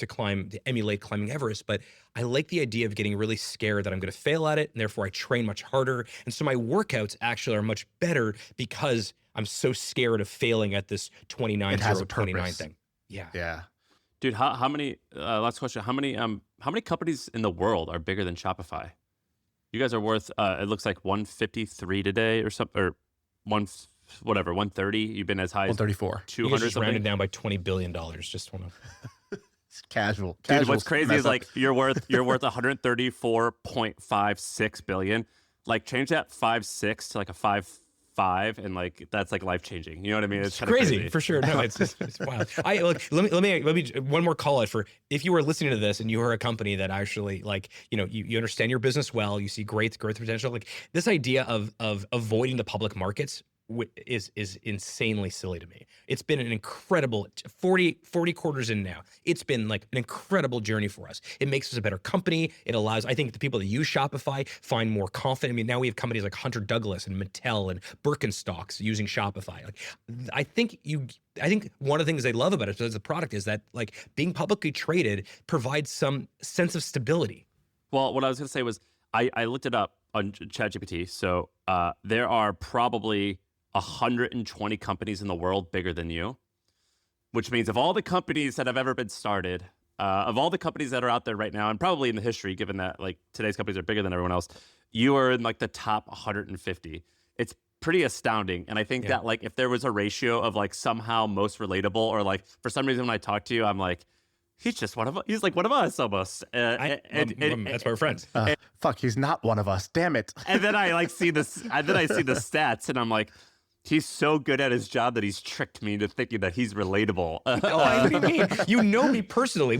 climb, to emulate climbing Everest, but I like the idea of getting really scared that I'm going to fail at it, and therefore I train much harder. And so my workouts actually are much better because I'm so scared of failing at this 29029 thing. Yeah. Dude, how many? Last question. How many companies in the world are bigger than Shopify? You guys are worth. It looks like 153 today, or something, or 130. You've been as high as 134. 200. Just rounded down by $20 billion. Just want to. It's casual. Dude, what's crazy is like you're worth 134.56 billion. Like change that 5.6 to like a 5.5, and like that's like life changing. You know what I mean? It's crazy for sure. No, it's wild. Let me one more call out for if you were listening to this and you are a company that actually like you understand your business well, you see great growth potential. Like this idea of avoiding the public markets is insanely silly to me. It's been an incredible 40 quarters in now. It's been like an incredible journey for us. It makes us a better company. It allows, I think, the people that use Shopify find more confident. I mean, now we have companies like Hunter Douglas and Mattel and Birkenstocks using Shopify. Like, I think one of the things they love about it as a product is that like being publicly traded provides some sense of stability. Well, what I was going to say was I looked it up on ChatGPT. So there are probably 120 companies in the world bigger than you, which means of all the companies that have ever been started, of all the companies that are out there right now, and probably in the history, given that like today's companies are bigger than everyone else, you are in like the top 150. It's pretty astounding. And I think that like if there was a ratio of like somehow most relatable, or like for some reason when I talk to you, I'm like, he's like one of us almost. That's why we're friends. Fuck, he's not one of us. Damn it. And then I like see this, and then I see the stats, and I'm like, he's so good at his job that he's tricked me into thinking that he's relatable. What do you mean? You know me personally.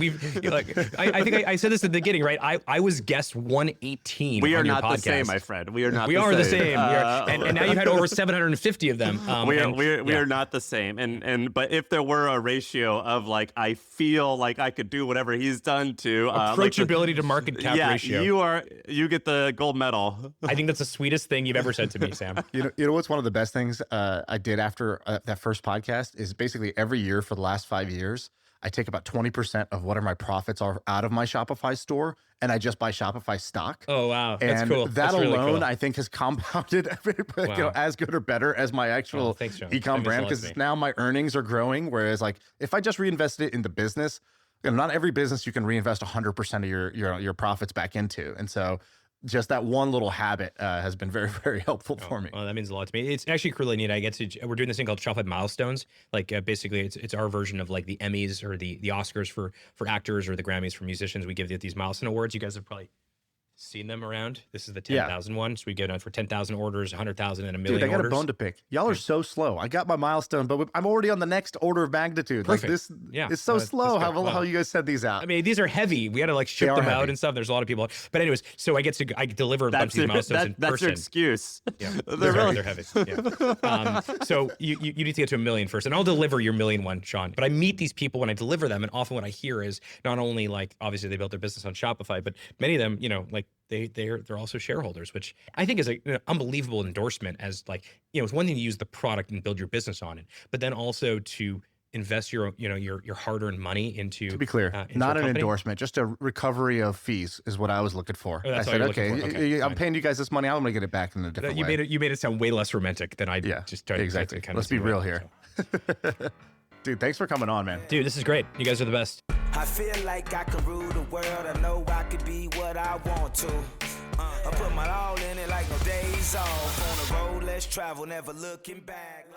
I think I said this at the beginning, right? I was guest 118. We are on your not podcast. the same, my friend. We are not. We are the same. And now you've had over 750 of them. We are not the same. But if there were a ratio of like, I feel like I could do whatever he's done to approachability to market cap ratio. You get the gold medal. I think that's the sweetest thing you've ever said to me, Sam. You know what's one of the best things I did after that first podcast is basically every year for the last 5 years, I take about 20% of whatever my profits are out of my Shopify store, and I just buy Shopify stock. Oh, wow. That's and cool. That That's alone, really cool. I think, has compounded as good or better as my actual e-com brand, because now my earnings are growing. Whereas like if I just reinvested it in the business, not every business you can reinvest 100% of your profits back into. And so just that one little habit has been very, very helpful for me. Well, that means a lot to me. It's actually really neat. We're doing this thing called Shopify Milestones. Like basically, it's our version of like the Emmys or the Oscars for actors, or the Grammys for musicians. We give these milestone awards. You guys have probably seen them around. This is the 10,000 one. So we give it out for 10,000 orders, 100,000, and a million orders. Dude, I got a bone to pick. Y'all are so slow. I got my milestone, but I'm already on the next order of magnitude. Perfect. Like it's so slow how you guys said these out. I mean, these are heavy. We got to like ship them out and stuff. There's a lot of people. But anyways, so I deliver a bunch of these milestones in person. That's your excuse. Yeah, they're heavy. Yeah. So you need to get to 1 million first, and I'll deliver your 1 million one, Shaan. But I meet these people when I deliver them, and often what I hear is not only like obviously they built their business on Shopify, but many of them, like they're also shareholders, which I think is an unbelievable endorsement. As like, it's one thing to use the product and build your business on it, but then also to invest your hard-earned money into. To be clear, not an endorsement, just a recovery of fees is what I was looking for. I said, okay, I'm paying you guys this money. I'm going to get it back in a different way. You made it sound way less romantic than I just tried exactly. to kind of. Let's be real here. Dude, thanks for coming on, man. Dude, this is great. You guys are the best. I feel like I can rule the world. I know I could be what I want to. I put my all in it like no days off. On the road, let's travel, never looking back.